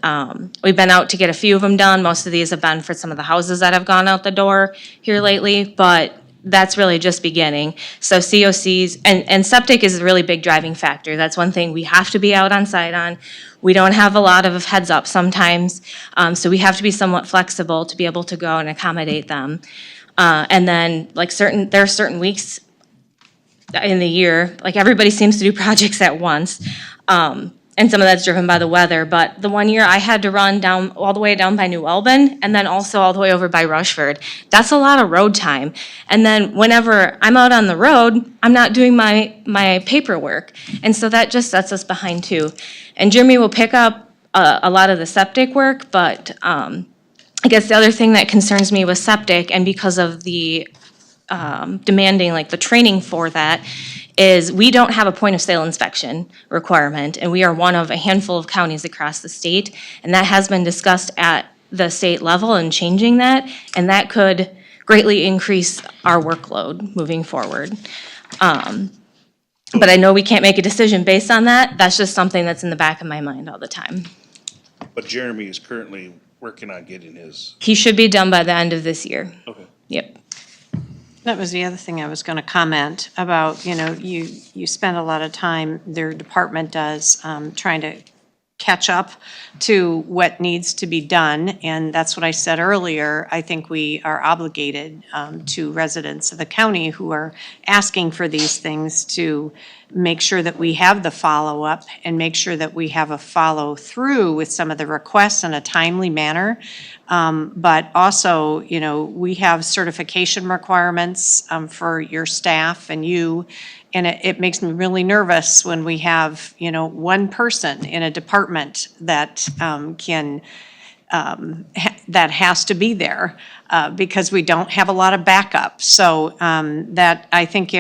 we've been out to get a few of them done. Most of these have been for some of the houses that have gone out the door here lately, but that's really just beginning. So COCs, and septic is a really big driving factor. That's one thing we have to be out on site on. We don't have a lot of heads up sometimes, so we have to be somewhat flexible to be able to go and accommodate them. And then there are certain weeks in the year, everybody seems to do projects at once. And some of that's driven by the weather, but the one year I had to run all the way down by New Albin and then also all the way over by Rushford. That's a lot of road time. And then whenever I'm out on the road, I'm not doing my paperwork. And so that just sets us behind too. And Jeremy will pick up a lot of the septic work, but I guess the other thing that concerns me with septic, and because of the demanding the training for that, is we don't have a point of sale inspection requirement, and we are one of a handful of counties across the state, and that has been discussed at the state level and changing that, and that could greatly increase our workload moving forward. But I know we can't make a decision based on that. That's just something that's in the back of my mind all the time. But Jeremy is currently working on getting his. He should be done by the end of this year. Okay. Yep. That was the other thing I was going to comment about. You spend a lot of time, their department does, trying to catch up to what needs to be done. And that's what I said earlier. I think we are obligated to residents of the county who are asking for these things to make sure that we have the follow-up and make sure that we have a follow-through with some of the requests in a timely manner. But also, we have certification requirements for your staff and you. And it makes me really nervous when we have, one person in a department that can that has to be there, because we don't have a lot of backup. So, that, I think,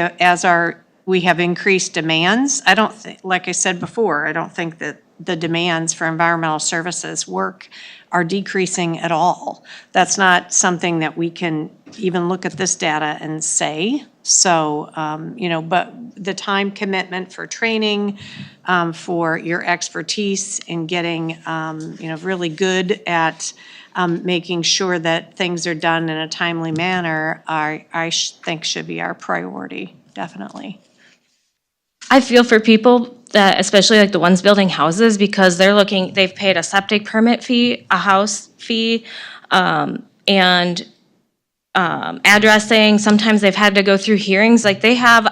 we have increased demands, I don't think, like I said before, I don't think that the demands for environmental services work are decreasing at all. That's not something that we can even look at this data and say. So, but the time commitment for training, for your expertise in getting, really good at making sure that things are done in a timely manner, think should be our priority, definitely. I feel for people that, especially like the ones building houses, because they've paid a septic permit fee, a house fee, and addressing, sometimes they've had to go through hearings, like they have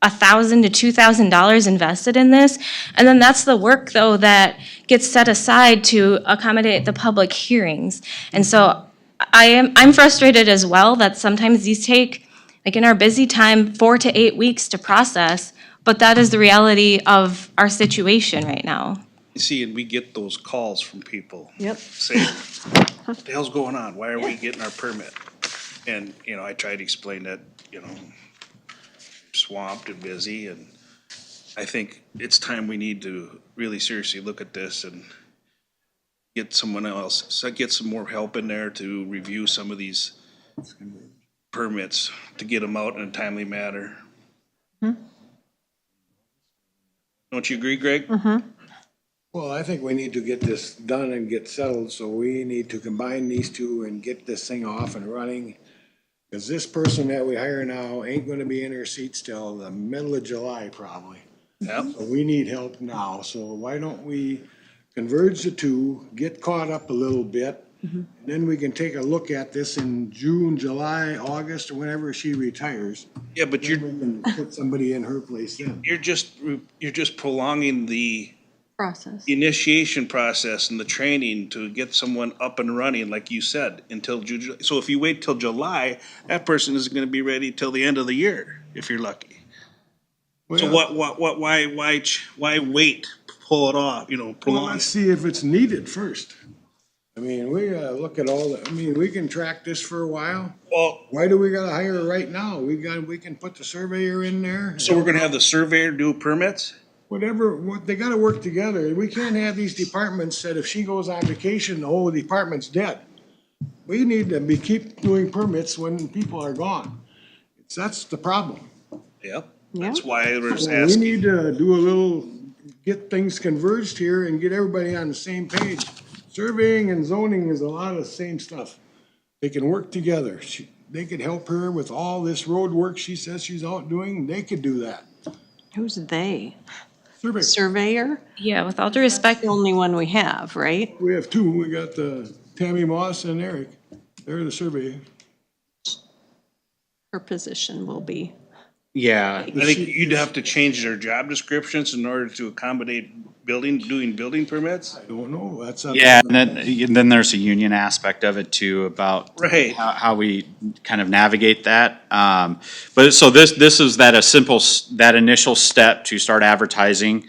$1,000 to $2,000 invested in this. And then that's the work though that gets set aside to accommodate the public hearings. And so I'm frustrated as well that sometimes these take, like in our busy time, 4 to 8 weeks to process, but that is the reality of our situation right now. You see, and we get those calls from people. Yep. Saying, what the hell's going on? Why are we getting our permit? And, I try to explain that, swamped and busy, and I think it's time we need to really seriously look at this and get someone else, get some more help in there to review some of these permits, to get them out in a timely manner. Don't you agree, Greg? Well, I think we need to get this done and get settled, so we need to combine these two and get this thing off and running. Because this person that we hire now ain't gonna be in her seats till the middle of July probably. Yep. So we need help now, so why don't we converge the two, get caught up a little bit, and then we can take a look at this in June, July, August, or whenever she retires. Yeah, but Then we can put somebody in her place then. you're just prolonging the Process. initiation process and the training to get someone up and running, like you said, until June. So if you wait till July, that person isn't gonna be ready till the end of the year, if you're lucky. So why wait, pull it off, Well, prolong let's it? see if it's needed first. I mean, we gotta look at we can track this for a while. Well, Why do we gotta hire right now? We can put the surveyor in there. so we're gonna have the surveyor do permits? They gotta work together. We can't have these departments that if she goes on vacation, the whole department's dead. We need to keep doing permits when people are gone. That's the problem. Yep. That's why we're just We asking. need to get things converged here and get everybody on the same page. Surveying and zoning is a lot of the same stuff. They can work together. They could help her with all this road work she says she's out doing. They could do that. Who's they? Survey. Surveyor? Yeah, with all due respect, The only one we have, right? We have two. We got Tammy Moss and Eric. They're the surveyor. Her position will be. Yeah, I think you'd have to change their job descriptions in order to accommodate doing building permits? I don't know. That's up. yeah, and then there's a union aspect of it too, about Right. how we kind of navigate that. But so this is that initial step to start advertising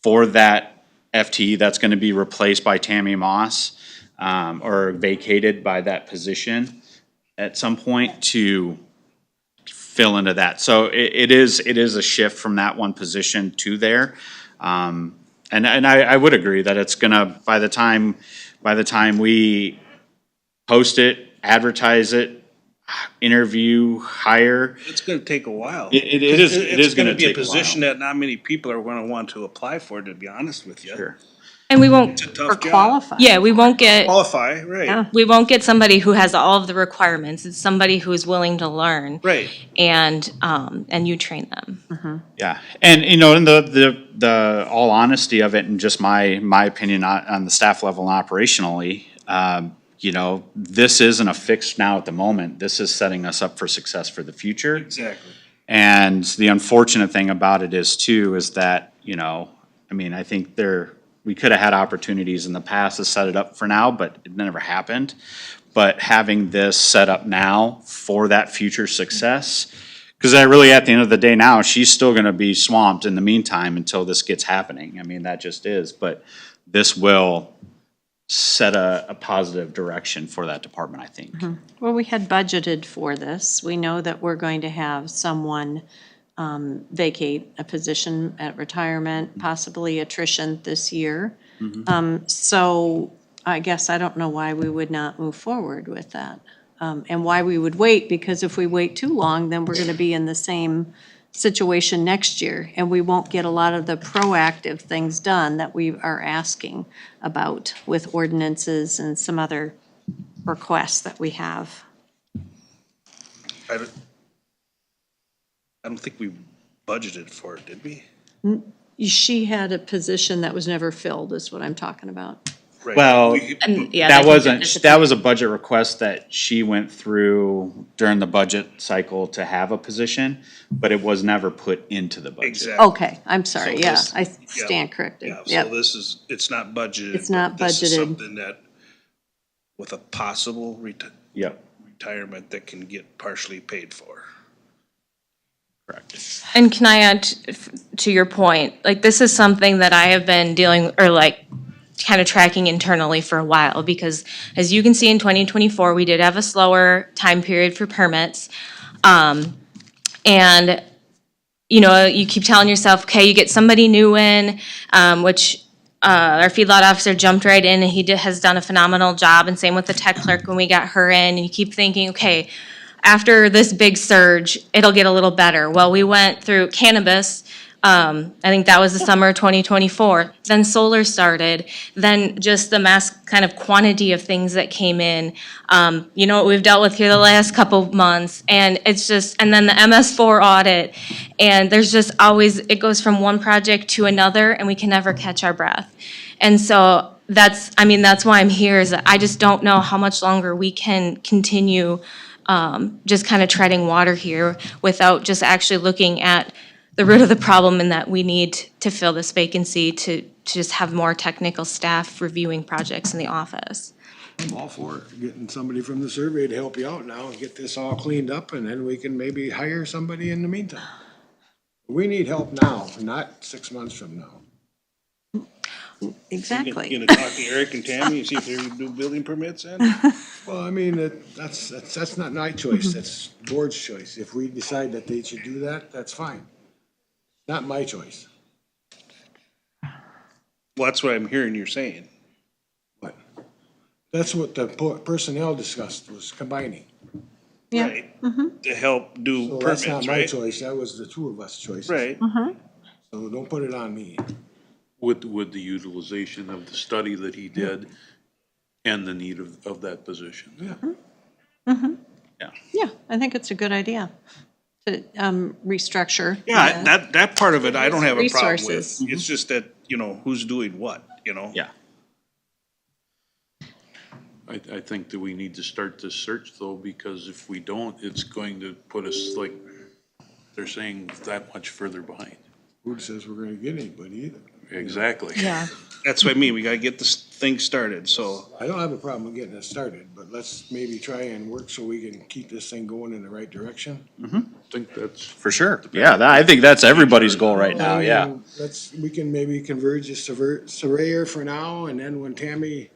for that FTE that's gonna be replaced by Tammy Moss, or vacated by that position at some point to fill into that. So it is a shift from that one position to there. And I would agree that it's gonna, by the time we post it, advertise it, interview, hire, It's gonna take a while. it is It's gonna be a take a while. position that not many people are gonna want to apply for, to be honest with you. Sure. and we won't, It's a Or tough job. qualify. yeah, we won't get, Qualify, right, Yeah. we won't get somebody who has all of the requirements. It's somebody who is willing to learn. right. And you train them. Yeah, and in the all honesty of it, and just my opinion on the staff level and operationally, this isn't a fix now at the moment. This is setting us up for success for the future. Exactly. And the unfortunate thing about it is that, I think we could have had opportunities in the past to set it up for now, but it never happened. But having this set up now for that future success, because really at the end of the day now, she's still gonna be swamped in the meantime until this gets happening. I mean, that just is, but this will set a positive direction for that department, I think. Well, we had budgeted for this. We know that we're going to have someone vacate a position at retirement, possibly attrition this year. So I guess I don't know why we would not move forward with that. And why we would wait, because if we wait too long, then we're gonna be in the same situation next year, and we won't get a lot of the proactive things done that we are asking about with ordinances and some other requests that we have. I don't think we budgeted for it, did we? She had a position that was never filled, is what I'm talking about. Right. Well, And, yeah, that I think wasn't, that was a budget request that she went through during the budget cycle to have a position, but it was never put into the budget. Exactly. Okay, I'm sorry, So yeah, this- I stand corrected, Yeah, so yep. this is, it's not budgeted. It's not but this is budgeted. something that, with a possible Yep, retirement that can get partially paid for. correct. And can I add to your point, like, this is something that I have been dealing, or like, kind of tracking internally for a while, because as you can see in 2024, we did have a slower time period for permits. And, you know, you keep telling yourself, okay, you get somebody new in, which our feedlot officer jumped right in, and has done a phenomenal job, and same with the tech clerk when we got her in, and you keep thinking, okay, after this big surge, it'll get a little better. Well, we went through cannabis, I think that was the summer of 2024, then solar started, then just the mass kind of quantity of things that came in. You know, what we've dealt with here the last couple of months, and it's just, and then the MS4 audit, and there's just always, it goes from one project to another, and we can never catch our breath. And so that's why I'm here, is that I just don't know how much longer we can continue just kind of treading water here without just actually looking at the root of the problem, and that we need to fill this vacancy to just have more technical staff reviewing projects in the office. I'm all for it, getting somebody from the survey to help you out now and get this all cleaned up, and then we can maybe hire somebody in the meantime. We need help now, not 6 months from now. Exactly. You know, talk to Eric and Tammy and see if they would do building permits then? Well, I mean, that's not my choice, that's board's choice. If we decide that they should do that, that's fine. Not my choice. Well, that's what I'm hearing you're saying. But that's what the personnel discussed, was combining. Yeah. Right. To help do So that's permits, not my right? choice, that was the two of us' choices. Right. So don't put it on me. With the utilization of the study that he did and the need of that position. Yeah. Yeah, I think it's a good idea to restructure. Yeah, that part of it, I don't have a problem with. Resources. It's just that, you know, who's doing what, you know? Yeah. I think that we need to start this search though, because if we don't, it's going to put us, like they're saying, that much further behind. Who says we're gonna get anybody either? Exactly. Yeah. That's what I mean, we gotta get this thing started, so. I don't have a problem with getting it started, but let's maybe try and work so we can keep this thing going in the right direction. I think that's, For sure. Yeah, I think that's everybody's goal right now, yeah. We can maybe converge a surveyor for now, and then when Tammy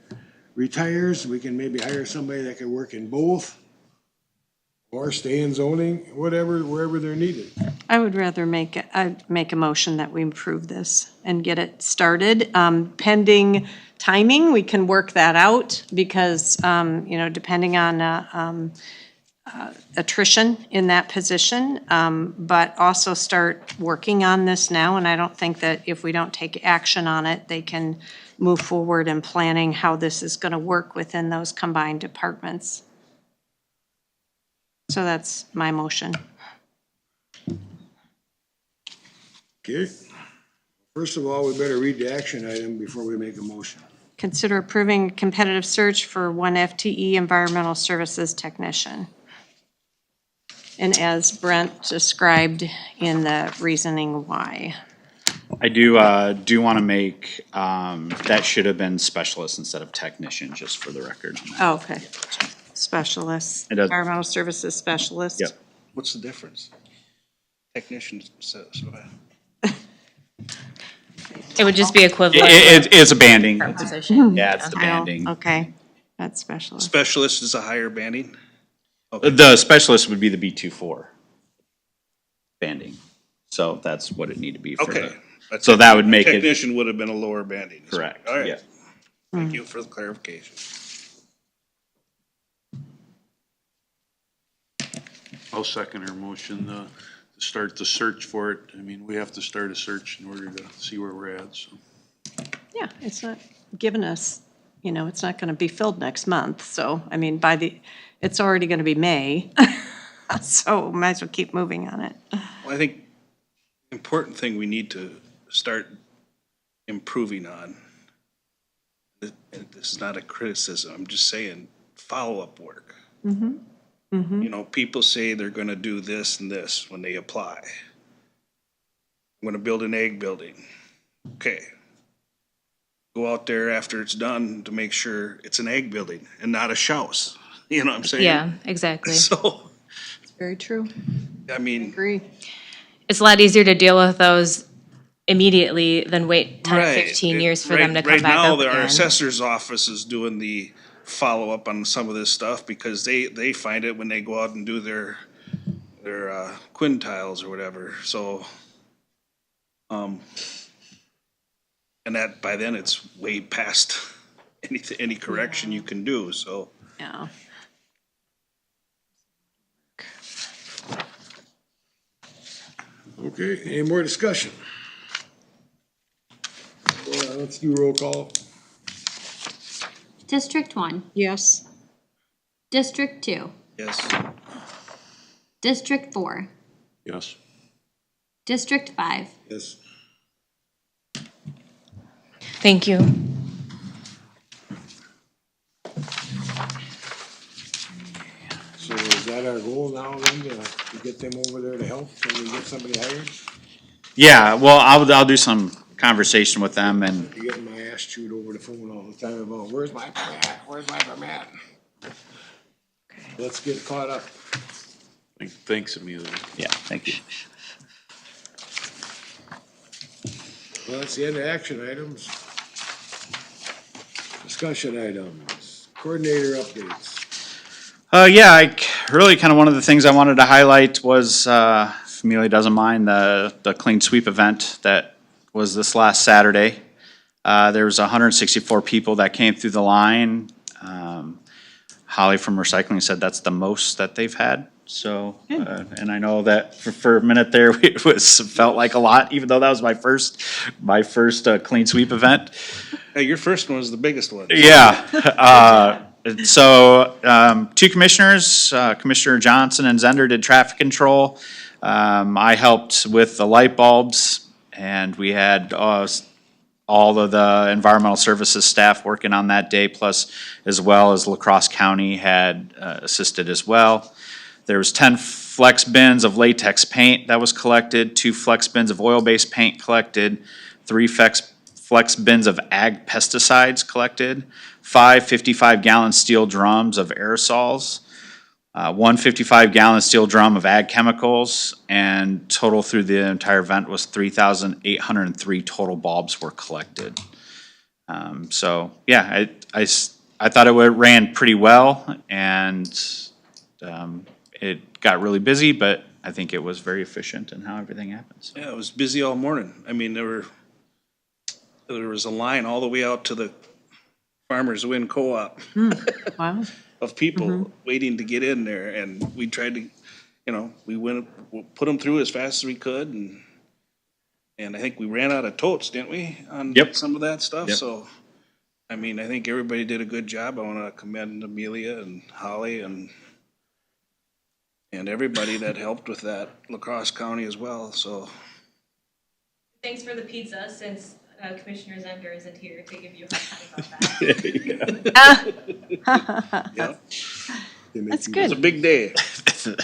retires, we can maybe hire somebody that can work in both. Or stay in zoning, whatever, wherever they're needed. I would rather I'd make a motion that we improve this and get it started. Pending timing, we can work that out because, you know, depending on attrition in that position, but also start working on this now. And I don't think that if we don't take action on it, they can move forward in planning how this is going to work within those combined departments. So that's my motion. Okay? First of all, we better read the action item before we make a motion. Consider approving a competitive search for one FTE environmental services technician. And as Brent described in the reasoning why. I do want to make, that should have been specialist instead of technician, just for the record. Oh, okay. Specialist, It does. environmental services specialist. Yep. What's the difference? Technician says, It would just be equivalent It's a banding. to position. Yeah, it's the banding. Okay, that's specialist. Specialist is a higher banding? The specialist would be the B24 banding. So that's what it need to be for Okay. the, so that would make it, Technician would have been a lower banding. correct, All right. yeah. Thank you for the clarification. I'll second her motion, to start the search for it. I mean, we have to start a search in order to see where we're at, so. Yeah, it's not giving us, it's not gonna be filled next month, so, I mean, it's already gonna be May. So might as well keep moving on it. Well, I think the important thing we need to start improving on, and this is not a criticism, I'm just saying, follow-up work. You know, people say they're gonna do this and this when they apply. I'm gonna build an egg building. Okay. Go out there after it's done to make sure it's an egg building and not a house. You know what I'm saying? Yeah, exactly. So, Very true. I mean, Agree. It's a lot easier to deal with those immediately than wait 10 or right. 15 years for Right- them to come right back now, up our again. assessor's office is doing the follow-up on some of this stuff because they find it when they go out and do their quintiles or whatever, so. And that, by then, it's way past any correction you can do, so. Yeah. Okay, any more discussion? Let's do roll call. District 1, Yes. District 2, Yes, District 4, Yes. District 5. Yes. Thank you. So is that our goal now then, to get them over there to help when we get somebody hired? Yeah, well, I'll do some conversation with them and, You getting my ass chewed over the phone all the time about, where's my permit, where's my permit? Let's get caught up. Thanks, Amelia. yeah, thank you. Well, that's the end of action items. Discussion items, coordinator updates. Yeah, really kind of one of the things I wanted to highlight was, if Amelia doesn't mind, the clean sweep event that was this last Saturday. There was 164 people that came through the line. Holly from recycling said that's the most that they've had. So, and I know that for a minute there, it felt like a lot, even though that was my first clean sweep event. hey, your first one was the biggest one. Yeah, so, two commissioners, Commissioner Johnson and Zender did traffic control. I helped with the light bulbs, and we had, all of the environmental services staff working on that day, plus as well as La Crosse County had, assisted as well. There was 10 flex bins of latex paint that was collected, 2 flex bins of oil-based paint collected, 3 flex bins of ag pesticides collected, 5 55-gallon steel drums of aerosols, 1 55-gallon steel drum of ag chemicals, and total through the entire event was 3,803 total bulbs were collected. So, yeah, I thought it ran pretty well, and it got really busy, but I think it was very efficient in how everything happens. Yeah, it was busy all morning. I mean, there was a line all the way out to the Farmers Win Co-op Wow. of people waiting to get in there, and we tried to, we put them through as fast as we could, and I think we ran out of totes, didn't we, on Yep. some of that stuff? Yep. So, I mean, I think everybody did a good job. I want to commend Amelia and Holly and everybody that helped with that, La Crosse County as well, so. Thanks for the pizza, since Commissioner Zender isn't here to give you a hard time about that. Yeah, That's it's a good. big day. I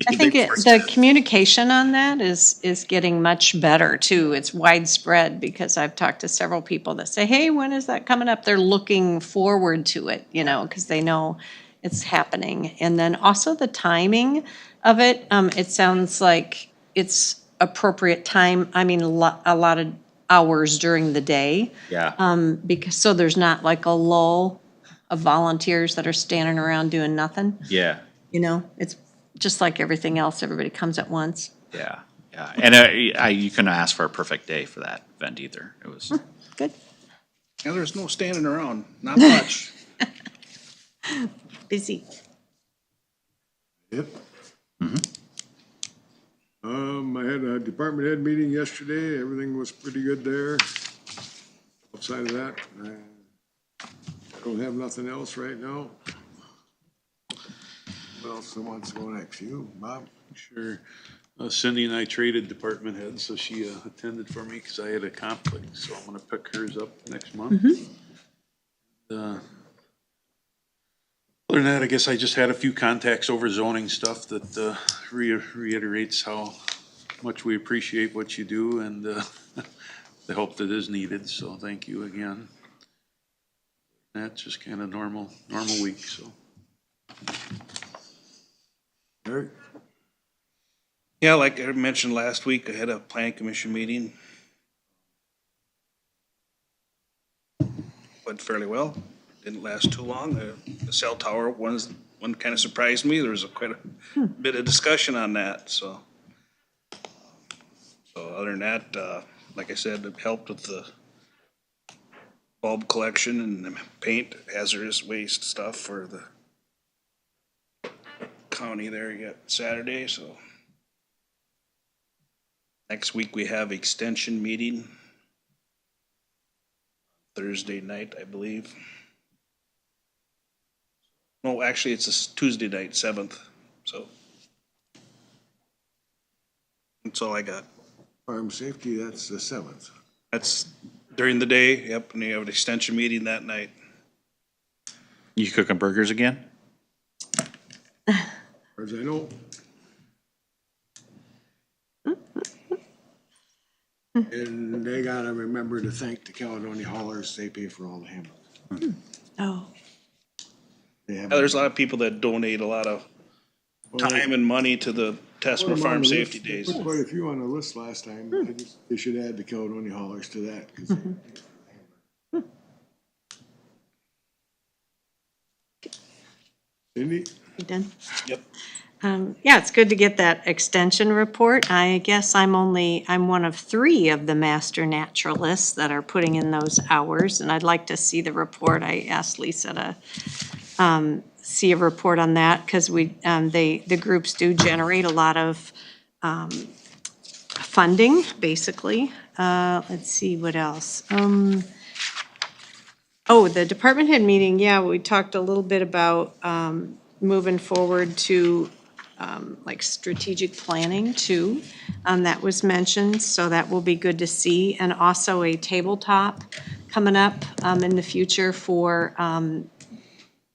I think the communication on that is getting much better too. It's widespread because I've talked to several people that say, hey, when is that coming up? They're looking forward to it, because they know it's happening. And then also the timing of it, it sounds like it's appropriate time. I mean, a lot of hours during the day. Yeah. Because, so there's not like a lull of volunteers that are standing around doing nothing, Yeah. you know? It's just like everything else, everybody comes at once. Yeah. Yeah. And you couldn't ask for a perfect day for that event either. It was. Good, Yeah, there's no standing around, not much. busy. Yep. I had a department head meeting yesterday. Everything was pretty good there. Outside of that, I don't have nothing else right now. What else wants to go next? You, Bob? Sure. Cindy and I traded department heads, so she attended for me because I had a conflict, so I'm gonna pick hers up next month. Other than that, I guess I just had a few contacts over zoning stuff that reiterates how much we appreciate what you do and the help that is needed, so thank you again. That's just kind of normal week, so. Eric? Yeah, like I mentioned last week, I had a planning commission meeting. Went fairly well, didn't last too long. The cell tower one kind of surprised me. There was quite a bit of discussion on that, so. So other than that, like I said, it helped with the bulb collection and the paint, hazardous waste stuff for the county there yet Saturday, so. Next week we have extension meeting. Thursday night, I believe. No, actually, it's a Tuesday night, 7th, so. That's all I got. Farm safety, that's the 7th. That's during the day, yep, and you have an extension meeting that night. You cooking burgers again? As far as I know. And they gotta remember to thank the Caledonia Haulers. They pay for all the hamburgers. Oh, They have- There's a lot of people that donate a lot of time and money to the Testament Farm Safety Days. Put quite a few on the list last time. They should add the Caledonia Haulers to that, 'cause Cindy? you done? Yep. Yeah, it's good to get that extension report. I guess I'm one of 3 of the master naturalists that are putting in those hours, and I'd like to see the report. I asked Lisa to see a report on that, because the groups do generate a lot of funding, basically. Let's see, what else? Oh, the department head meeting, yeah, we talked a little bit about moving forward to like strategic planning too. That was mentioned, so that will be good to see. And also a tabletop coming up in the future for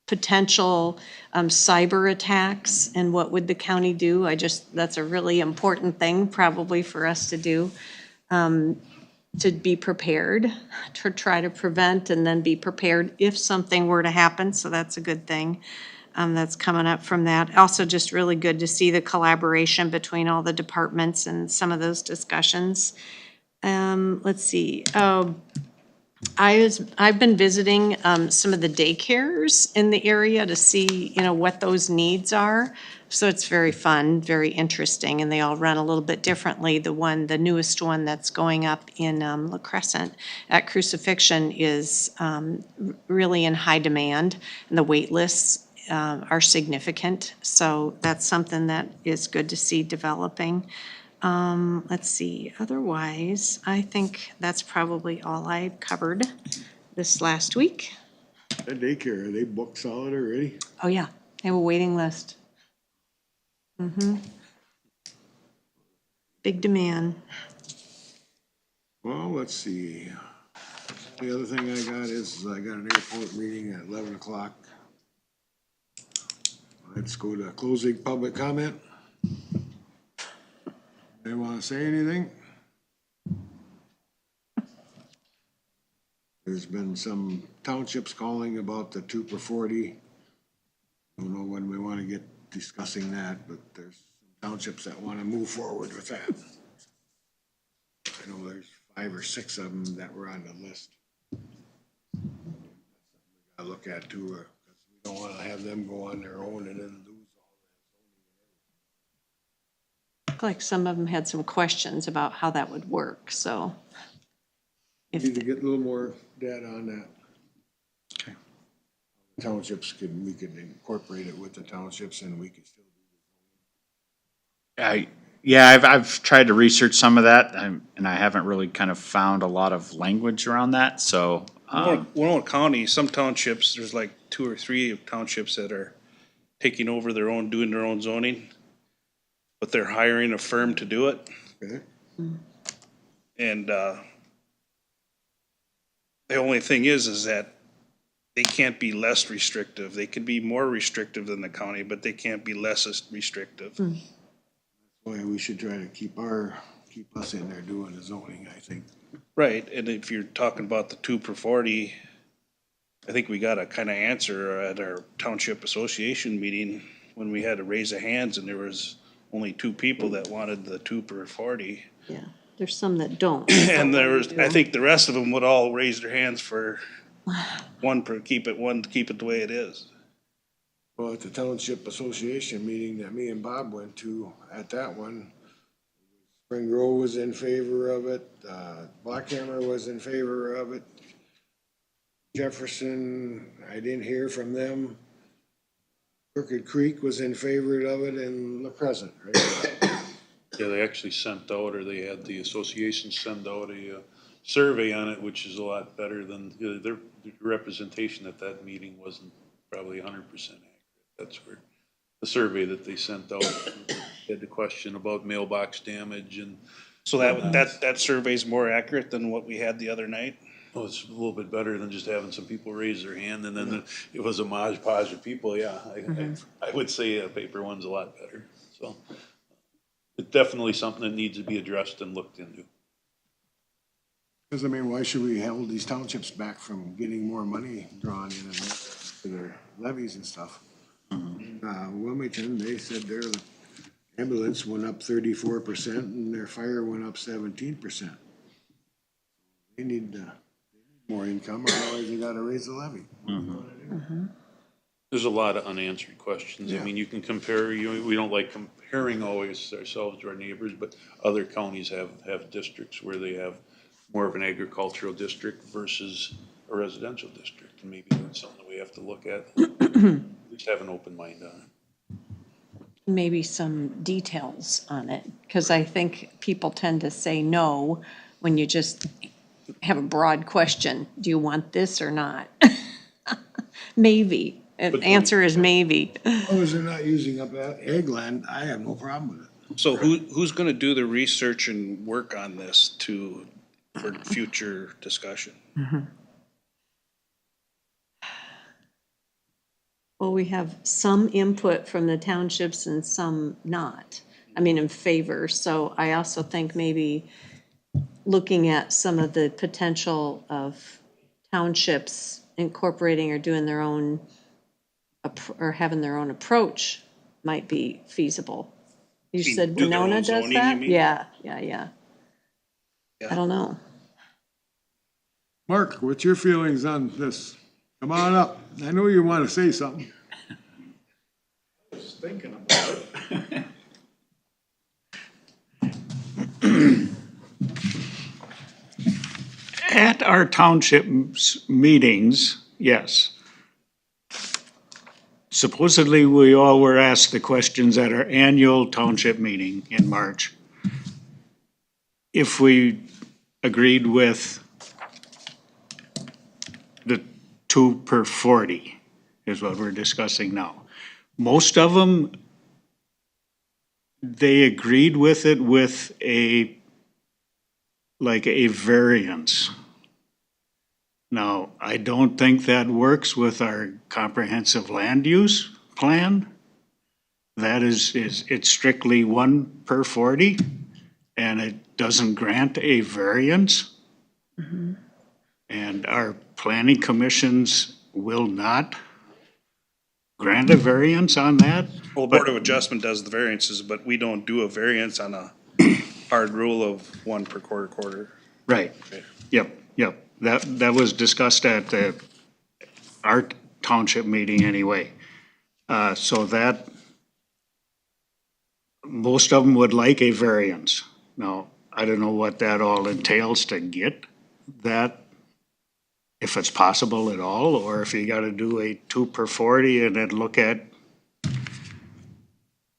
potential cyber attacks and what would the county do. That's a really important thing probably for us to do. To be prepared, to try to prevent and then be prepared if something were to happen, so that's a good thing. That's coming up from that. Also just really good to see the collaboration between all the departments and some of those discussions. Let's see, I've been visiting some of the daycares in the area to see, what those needs are. So it's very fun, very interesting, and they all run a little bit differently. The newest one that's going up in La Crescent at Crucifixion is really in high demand, and the wait lists are significant. So that's something that is good to see developing. Let's see, otherwise, I think that's probably all I covered this last week. That daycare, are they booked solid already? Oh, yeah, they have a waiting list. Big demand. Well, let's see. The other thing I got is I got an airport meeting at 11 o'clock. Let's go to closing public comment. They want to say anything? There's been some townships calling about the 2 per 40. Don't know when we want to get discussing that, but there's some townships that want to move forward with that. I know there's 5 or 6 of them that were on the list. I look at too, 'cause we don't wanna have them go on their own and then lose all Looked like some of them had some questions about how that would work, so. that. If, Need to get a little more data on that. Okay. Townships we could incorporate it with the townships and we could still I've tried to research some of that, and I haven't really kind of found a lot of language around that, so, Winona County, some townships, there's like 2 or 3 townships that are taking over their own, doing their own zoning, but they're hiring a firm to do it. Okay. And, the only thing is that they can't be less restrictive. They can be more restrictive than the county, but they can't be less restrictive. Boy, we should try to keep us in there doing the zoning, I think. Right, and if you're talking about the 2 per 40, I think we got a kind of answer at our township association meeting when we had to raise the hands and there was only 2 people that wanted the 2 per 40. yeah, there's some that don't. And there was, I think the rest of them would all raise their hands for one to keep it the way it is. Well, at the Township Association meeting that me and Bob went to, at that one, Spring Grove was in favor of it, Blackhammer was in favor of it. Jefferson, I didn't hear from them. Crooked Creek was in favor of it, and La Crescent, right? Yeah, they actually sent out, or they had the association send out a survey on it, which is a lot better than, their representation at that meeting wasn't probably 100% accurate. That's where the survey that they sent out had the question about mailbox damage and. So that survey's more accurate than what we had the other night? Well, it's a little bit better than just having some people raise their hand and then it was a modge podge of people, yeah. I would say a paper one's a lot better, so. It's definitely something that needs to be addressed and looked into. Because, I mean, why should we hold these townships back from getting more money drawn in to their levies and stuff? Wilmington, they said their ambulance went up 34% and their fire went up 17%. They need more income, otherwise you gotta raise the levy. There's a lot of unanswered questions. I Yeah. mean, you can compare, we don't like comparing always ourselves to our neighbors, but other counties have districts where they have more of an agricultural district versus a residential district. And maybe that's something that we have to look at, at least have an open mind on it. Maybe some details on it, because I think people tend to say no when you just have a broad question. Do you want this or not? Maybe. An answer is maybe. As long as they're not using up ag land, I have no problem with it. So who's gonna do the research and work on this for future discussion? Well, we have some input from the townships and some not. I mean, in favor, so I also think maybe looking at some of the potential of townships incorporating or doing their own, or having their own approach might be feasible. You said do their own Winona does zoning, you that? mean? Yeah. Yeah. I don't know. Mark, what's your feelings on this? Come on up. I know you want to say something. Just thinking about it. At our township meetings, yes. Supposedly, we all were asked the questions at our annual township meeting in March. If we agreed with the 2 per 40 is what we're discussing now. Most of them, they agreed with it with like a variance. Now, I don't think that works with our comprehensive land use plan. That it's strictly 1 per 40, and it doesn't grant a variance. And our planning commissions will not grant a variance on that. Well, Board of Adjustment does the variances, but we don't do a variance on a hard rule of 1 per quarter. Right. Yep. That was discussed at our township meeting anyway. So that, most of them would like a variance. Now, I don't know what that all entails to get that, if it's possible at all, or if you gotta do a 2/40 and then look at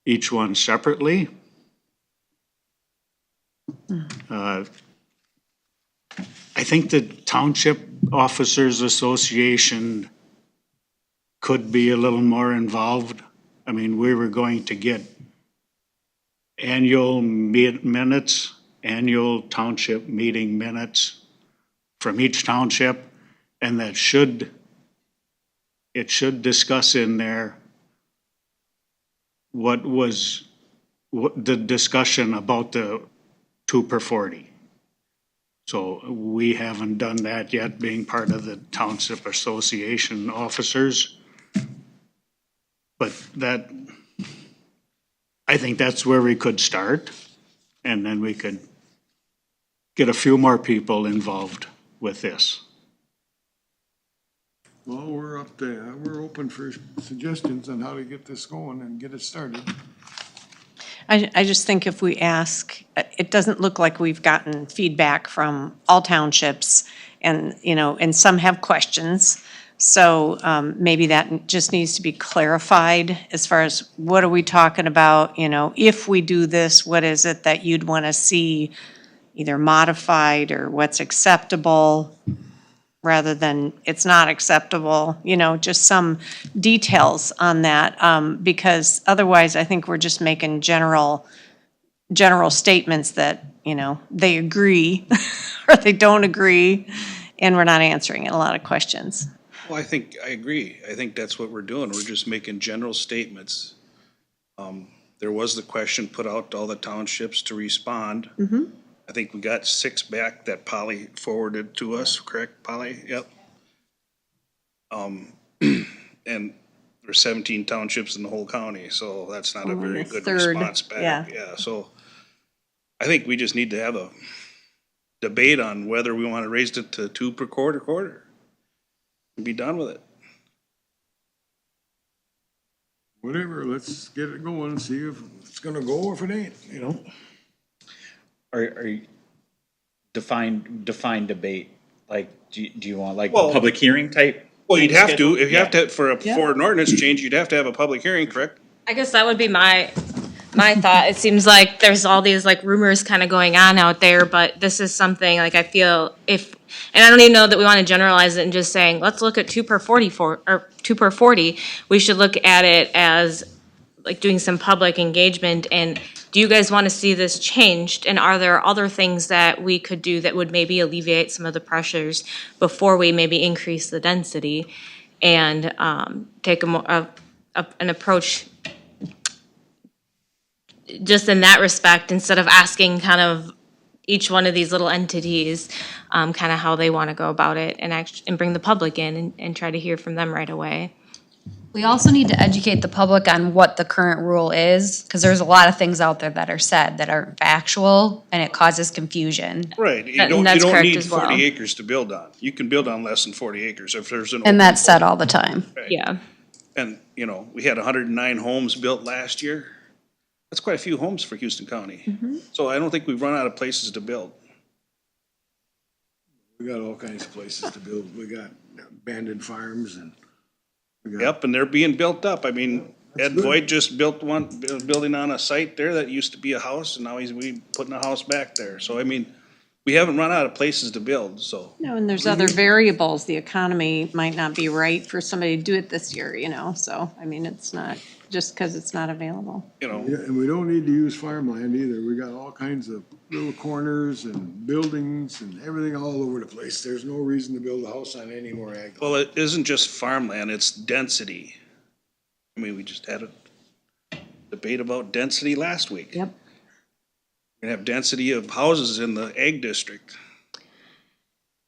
each one separately. I think the Township Officers Association could be a little more involved. I mean, we were going to get annual minutes, annual township meeting minutes from each township, and it should discuss in there what the discussion about the 2/40. So we haven't done that yet, being part of the Township Association officers. But that, I think that's where we could start, and then we could get a few more people involved with this. Well, we're open for suggestions on how to get this going and get it started. I just think if we ask, it doesn't look like we've gotten feedback from all townships, and, and some have questions. So maybe that just needs to be clarified as far as what are we talking about, if we do this, what is it that you'd want to see either modified or what's acceptable, rather than it's not acceptable, just some details on that, because otherwise I think we're just making general statements that, they agree or they don't agree, and we're not answering a lot of questions. Well, I agree. I think that's what we're doing. We're just making general statements. There was the question put out to all the townships to respond. I think we got 6 back that Polly forwarded to us, correct, Polly? Yep. And there's 17 townships in the whole county, so that's not a very good third, response back. yeah. So I think we just need to have a debate on whether we want to raise it to 2 per quarter, and be done with it. Whatever, let's get it going and see if it's gonna go or if it ain't, Are you define debate? Like, do you want like Well- a public hearing type? Well, you'd have to, schedule? if you have to, for an ordinance change, you'd have to have a public hearing, correct? I guess that would be my thought. It seems like there's all these like rumors kind of going on out there, but this is something like I feel and I don't even know that we want to generalize it and just saying, let's look at 2 per 40. We should look at it as like doing some public engagement, and do you guys want to see this changed? And are there other things that we could do that would maybe alleviate some of the pressures before we maybe increase the density and take an approach just in that respect, instead of asking kind of each one of these little entities kind of how they want to go about it, and bring the public in and try to hear from them right away. We also need to educate the public on what the current rule is, because there's a lot of things out there that are said that aren't factual, and it causes confusion. Right, you That- don't that's correct need as well. 40 acres to build on. You can build on less than 40 acres if there's an. And that's said all the time. Yeah. And, we had 109 homes built last year. That's quite a few homes for Houston County. So I don't think we've run out of places to build. We got all kinds of places to build. We got abandoned farms and we got. Yep, and they're being built up. I mean, That's Ed good. Voigt just built one, building on a site there that used to be a house, and now we putting a house back there. So, I mean, we haven't run out of places to build, so. And there's other variables. The economy might not be right for somebody to do it this year, so, it's not just because it's not available. Yeah, and we don't need to use farmland either. We got all kinds of little corners and buildings and everything all over the place. There's no reason to build a house on any more ag. Well, it isn't just farmland, it's density. We just had a debate about density last week. Yep. We're gonna have density of houses in the ag district.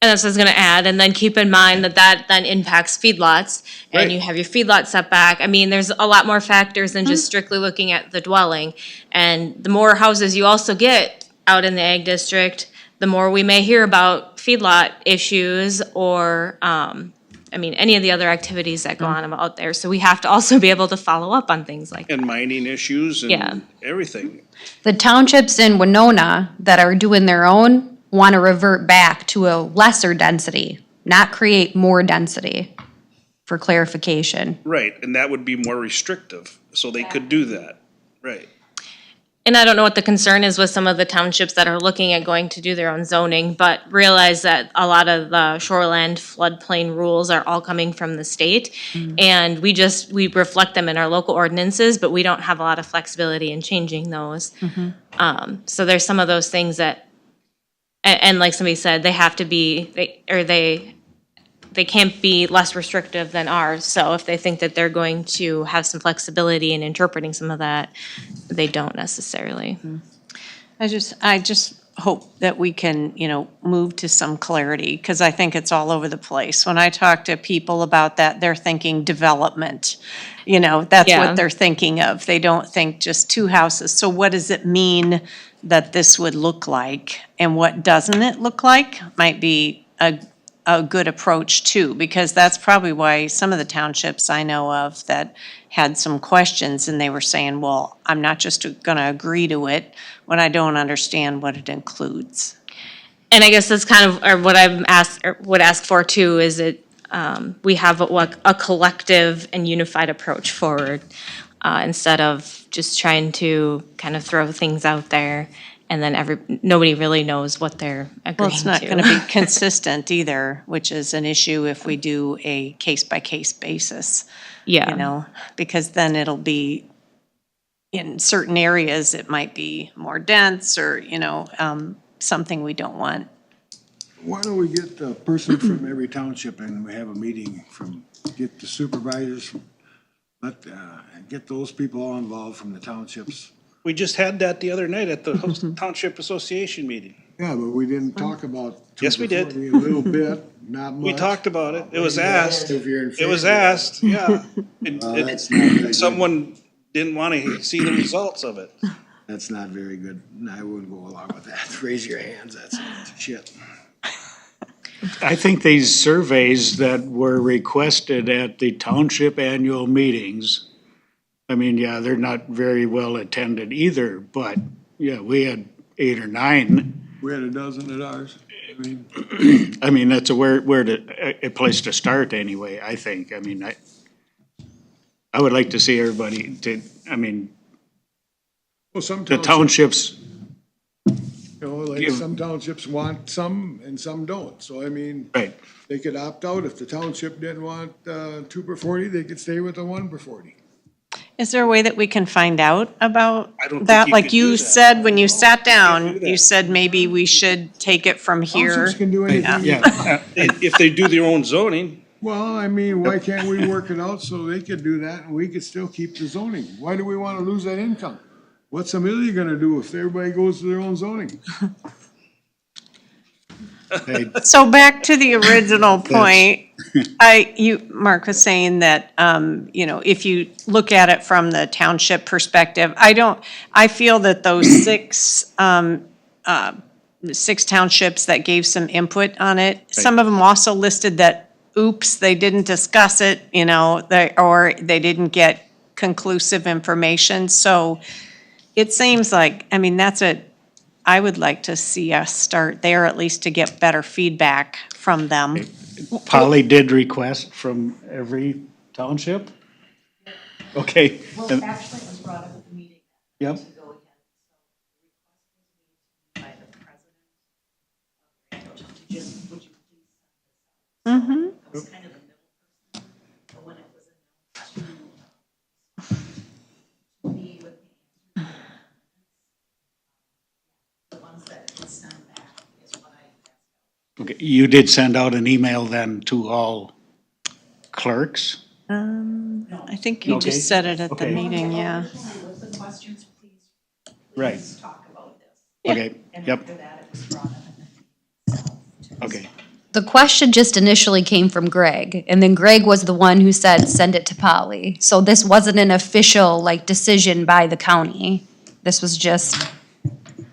And that's what I was gonna add, and then keep in mind that then impacts feedlots, and Right. you have your feedlot setback. There's a lot more factors than just strictly looking at the dwelling. And the more houses you also get out in the ag district, the more we may hear about feedlot issues or, any of the other activities that go on out there. So we have to also be able to follow up on things like that. And mining issues Yeah. and everything. The townships in Winona that are doing their own want to revert back to a lesser density, not create more density, for clarification. Right, and that would be more restrictive, so they could do that, right. And I don't know what the concern is with some of the townships that are looking at going to do their own zoning, but realize that a lot of the shoreland floodplain rules are all coming from the state. And we reflect them in our local ordinances, but we don't have a lot of flexibility in changing those. So there's some of those things that, and like somebody said, they have to be, they can't be less restrictive than ours. So if they think that they're going to have some flexibility in interpreting some of that, they don't necessarily. I just hope that we can, move to some clarity, because I think it's all over the place. When I talk to people about that, they're thinking development. That's Yeah. what they're thinking of. They don't think just two houses. So what does it mean that this would look like? And what doesn't it look like might be a good approach too, because that's probably why some of the townships I know of that had some questions and they were saying, well, I'm not just gonna agree to it when I don't understand what it includes. And I guess that's kind of, or what I've asked, or would ask for too, is that we have a collective and unified approach forward, instead of just trying to kind of throw things out there and then nobody really knows what they're agreeing to. Well, it's not gonna be consistent either, which is an issue if we do a case-by-case basis. Yeah. Because then it'll be, in certain areas, it might be more dense or, something we don't want. Why don't we get a person from every township and we have a meeting get the supervisors, get those people all involved from the townships. We just had that the other night at the Township Association meeting. Yeah, but we didn't talk about. Yes, we did. A little bit, not much. We talked about it, it was asked, If you're in it was favor. asked, yeah. That's not very good. Someone didn't wanna see the results of it. That's not very good. I wouldn't go along with that. Raise your hands, that's shit. I think these surveys that were requested at the township annual meetings, yeah, they're not very well attended either, but, yeah, we had 8 or 9. We had a dozen at ours. That's a place to start anyway, I think. I would like to see everybody Well, some the townships, townships, some townships want some and some don't. So, right. they could opt out. If the township didn't want 2 per 40, they could stay with the 1 per 40. Is there a way that we can find out about I don't think that? you Like can do you that. said, when you sat do down, that. you said maybe we should take it from here. Townships can do anything. Yeah, If they do their own zoning, Well, why can't we work it out so they could do that and we could still keep the zoning? Why do we want to lose that income? What's Amelia gonna do if everybody goes to their own zoning? So back to the original point, Mark was saying that, if you look at it from the township perspective, I feel that those 6 townships that gave some input on it, some of them also listed that, oops, they didn't discuss it, or they didn't get conclusive information, so it seems like, I would like to see us start there at least to get better feedback from them. Polly did request from every township? Okay. Well, actually, it was brought up at the meeting. Yep. To go again. So the request was made by the president. Just, would you please? Mm-hmm. I was kind of the middle person, but when it was announced to me with the answers, the ones that it sent back is what I asked. Okay, you did send out an email then to all clerks? I think you Okay. just said it at the Okay. meeting, yeah. With the questions, please Right, talk about this. okay, And yep, after that, it was brought up and then. okay. The question just initially came from Greg, and then Greg was the one who said, send it to Polly. So this wasn't an official, decision by the county. This was just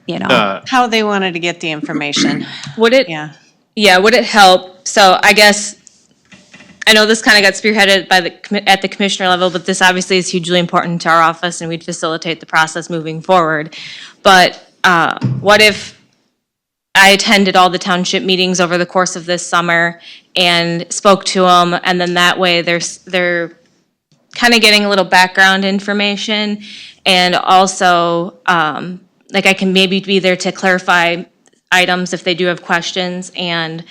you know. How they wanted to get the information, Would it, yeah. yeah, would it help? So I guess, I know this kind of got spearheaded by at the commissioner level, but this obviously is hugely important to our office and we'd facilitate the process moving forward. But what if I attended all the township meetings over the course of this summer and spoke to them, and then that way they're kind of getting a little background information, and also, like I can maybe be there to clarify items if they do have questions, and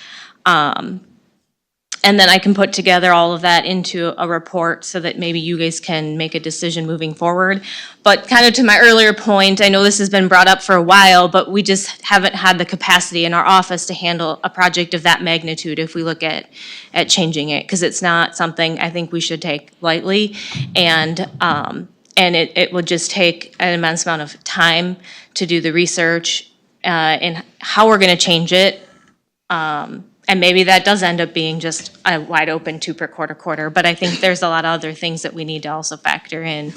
then I can put together all of that into a report so that maybe you guys can make a decision moving forward. But kind of to my earlier point, I know this has been brought up for a while, but we just haven't had the capacity in our office to handle a project of that magnitude if we look at changing it, because it's not something I think we should take lightly. And it would just take an immense amount of time to do the research and how we're gonna change it. And maybe that does end up being just a wide open 2 per quarter, but I think there's a lot of other things that we need to also factor in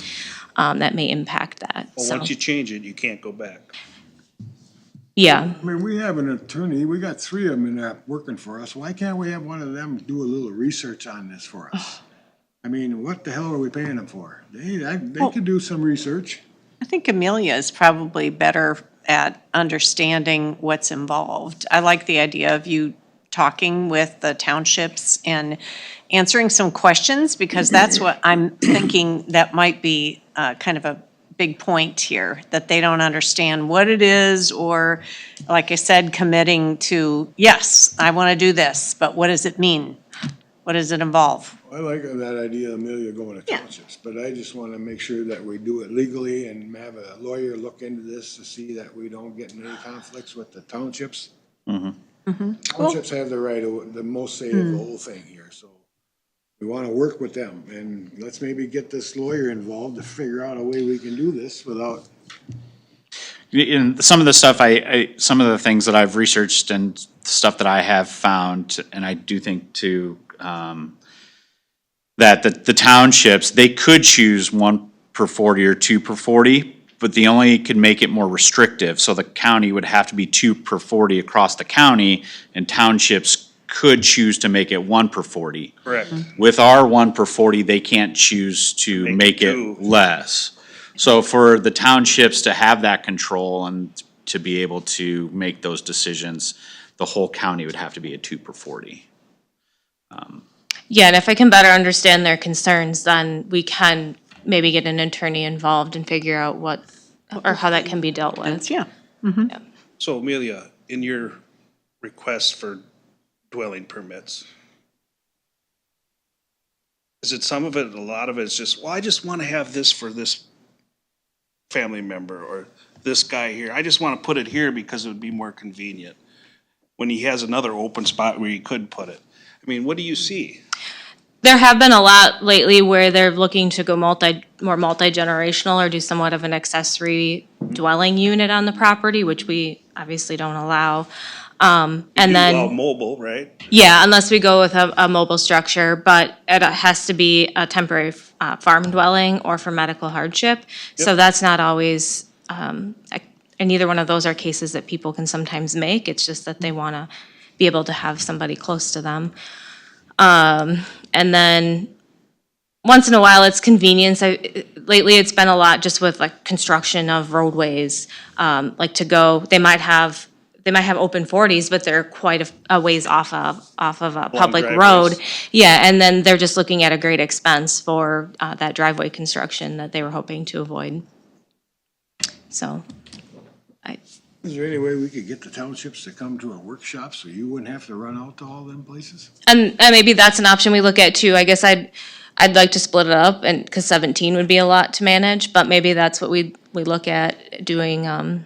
that may impact that, Well, so, once you change it, you can't go back. yeah. I mean, we have an attorney, we got 3 of them in there working for us. Why can't we have one of them do a little research on this for us? I mean, what the hell are we paying them for? They could do some research. I think Amelia is probably better at understanding what's involved. I like the idea of you talking with the townships and answering some questions, because that's what I'm thinking that might be kind of a big point here, that they don't understand what it is, or, like I said, committing to, yes, I want to do this, but what does it mean? What does it involve? I like that idea, Amelia, going to townships, but I just want to make sure that we do it legally and have a lawyer look into this to see that we don't get in any conflicts with the townships. Townships have the right, the most say of the whole thing here, so we want to work with them, and let's maybe get this lawyer involved to figure out a way we can do this without. In some of the stuff some of the things that I've researched and stuff that I have found, and I do think too, that the townships, they could choose 1 per 40 or 2 per 40, but the only could make it more restrictive. So the county would have to be 2 per 40 across the county, and townships could choose to make it 1 per 40. Correct. With our 1 per 40, they can't choose to make it two. less. So for the townships to have that control and to be able to make those decisions, the whole county would have to be a 2 per 40. Yeah, and if I can better understand their concerns, then we can maybe get an attorney involved and figure out what, or how that can be dealt with. Yeah. So Amelia, in your request for dwelling permits, is it some of it, a lot of it is just, well, I just want to have this for this family member, or this guy here, I just want to put it here because it would be more convenient, when he has another open spot where he could put it? I mean, what do you see? There have been a lot lately where they're looking to go more multi-generational, or do somewhat of an accessory dwelling unit on the property, which we obviously don't allow. And then. Well, mobile, right? Yeah, unless we go with a mobile structure, but it has to be a temporary farm dwelling or for medical hardship. So that's not always, and neither one of those are cases that people can sometimes make. It's just that they want to be able to have somebody close to them. And then once in a while, it's convenience. Lately, it's been a lot just with like construction of roadways, like to go, they might have open 40s, but they're quite a ways off of a public road. driveways. Yeah, and then they're just looking at a great expense for that driveway construction that they were hoping to avoid. So, Is there any way we could get the townships to come to a workshop so you wouldn't have to run out to all them places? and maybe that's an option we look at too. I guess I'd like to split it up, and because 17 would be a lot to manage, but maybe that's what we look at doing. A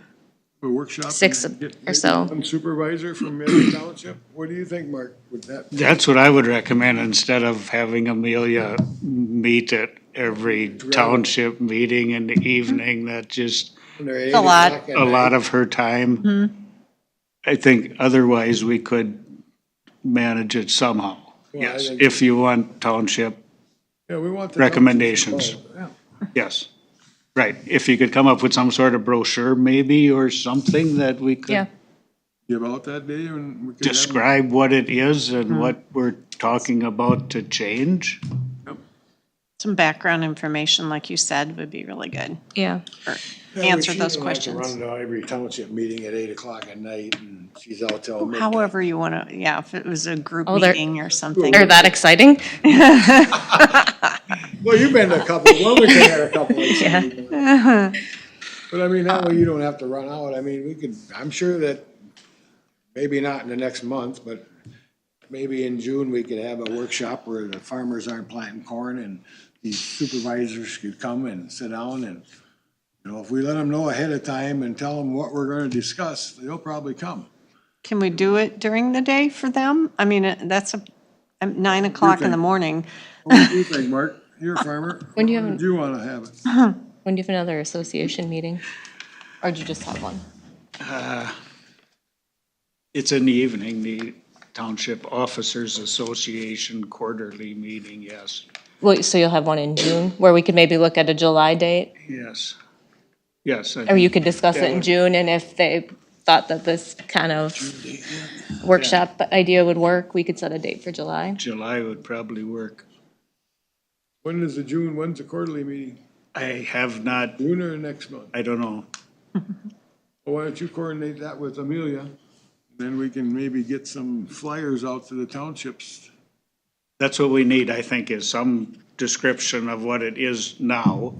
workshop? 6 and get or so. One supervisor from every township? What do you think, Mark? Would that? That's what I would recommend, instead of having Amelia meet at every township meeting in the evening. That just A lot. a lot of her time. I think otherwise we could manage it somehow. Well, I Yes, think- if you want township, Yeah, we want the. recommendations. townships involved, yes. Right, if you could come up with some sort of brochure maybe, or something that we Yeah. could Give out that day and we could have. describe what it is and what we're talking about to change. Some background information, like you said, would be really good. Yeah. Answer those questions. Run to every township meeting at 8 o'clock at night and she's out till midnight. However you wanna, yeah, if it was a group Oh, they're- meeting or something. Are that exciting? Well, you've been to a couple, Wilmington had a couple. But I mean, that way you don't have to run out. I mean, we could, I'm sure that, maybe not in the next month, but maybe in June, we could have a workshop where the farmers aren't planting corn and these supervisors could come and sit down and, you know, if we let them know ahead of time and tell them what we're gonna discuss, they'll probably come. Can we do it during the day for them? I mean, that's 9 o'clock in the morning. What do you think, Mark? You're a farmer. When do you How have would you wanna have it? When do you have another association meeting? Or did you just have one? It's in the evening, the Township Officers Association quarterly meeting, yes, Well, so you'll have one in June, where we could maybe look at a July date? yes. Yes. Or you could discuss it in June, and if they thought that this kind of workshop idea would work, we could set a date for July. July would probably work. When's the quarterly meeting? I have not, June or next month? I don't know. Well, why don't you coordinate that with Amelia? Then we can maybe get some flyers out to the townships. That's what we need, I think, is some description of what it is now.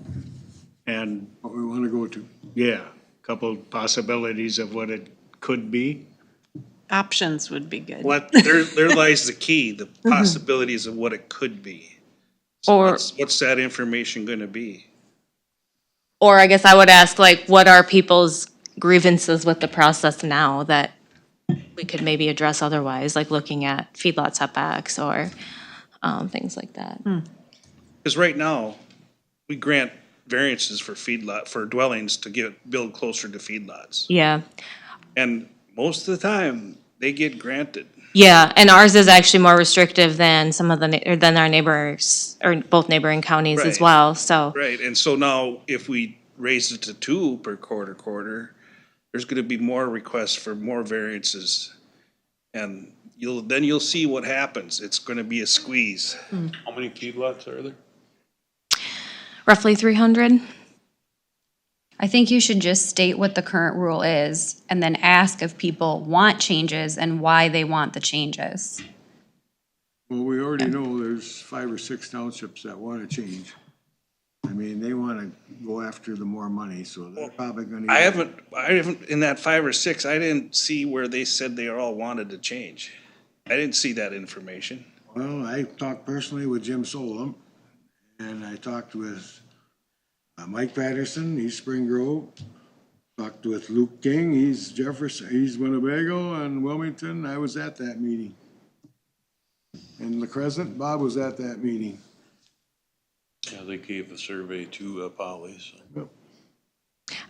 And, What we wanna go to. yeah, a couple possibilities of what it could be. Options would be good. There lies the key, the possibilities of what it could be. So Or- what's that information gonna be? Or I guess I would ask, like, what are people's grievances with the process now that we could maybe address otherwise, like looking at feedlot setbacks or things like that? Because right now, we grant variances for feedlot, for dwellings to build closer to feedlots. Yeah. And most of the time, they get granted. Yeah, and ours is actually more restrictive than some of than our neighbors, or both neighboring counties as Right. well, so. Right, and so now if we raise it to 2 per quarter, there's gonna be more requests for more variances. And you'll see what happens. It's gonna be a squeeze. How many feedlots are there? Roughly 300? I think you should just state what the current rule is and then ask if people want changes and why they want the changes. Well, we already know there's 5 or 6 townships that wanna change. I mean, they wanna go after the more money, so they're probably gonna. I haven't, in that 5 or 6, I didn't see where they said they all wanted to change. I didn't see that information. Well, I talked personally with Jim Solom, and I talked with Mike Patterson, he's Spring Grove. Talked with Luke King, he's Jefferson, he's Winnebago, and Wilmington, I was at that meeting. And La Crescent, Bob was at that meeting. Yeah, they gave a survey to Polly, so.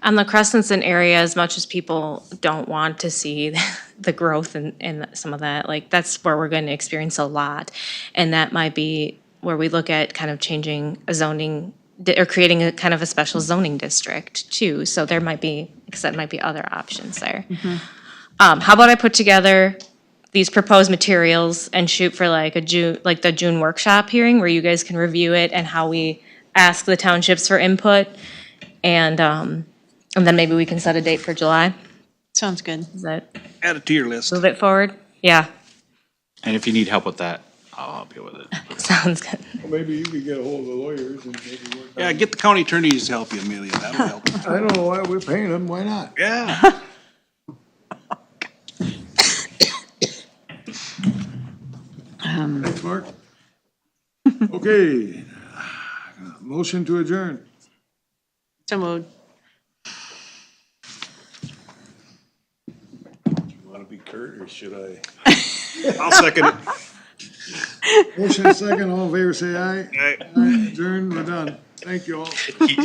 On the Crescenton area, as much as people don't want to see the growth in some of that, like, that's where we're going to experience a lot. And that might be where we look at kind of changing a zoning, or creating a kind of a special zoning district too. So there might be, because that might be other options there. How about I put together these proposed materials and shoot for like the June workshop hearing where you guys can review it and how we ask the townships for input. And then maybe we can set a date for July. Sounds good. Is that, Add it to your list. move it forward? Yeah, And if you need help with that, I'll help you with it. sounds good. Well, maybe you could get a hold of the lawyers and maybe work. Yeah, get the county attorneys to help you, Amelia, that'll help. I don't know why we're paying them, why not? Yeah. Thanks, Mark. Okay, motion to adjourn. So moved. You wanna be Kurt, or should I? I'll second it. Motion second, all in favor say aye. Aye. Aye, adjourn, we're done. Thank you all.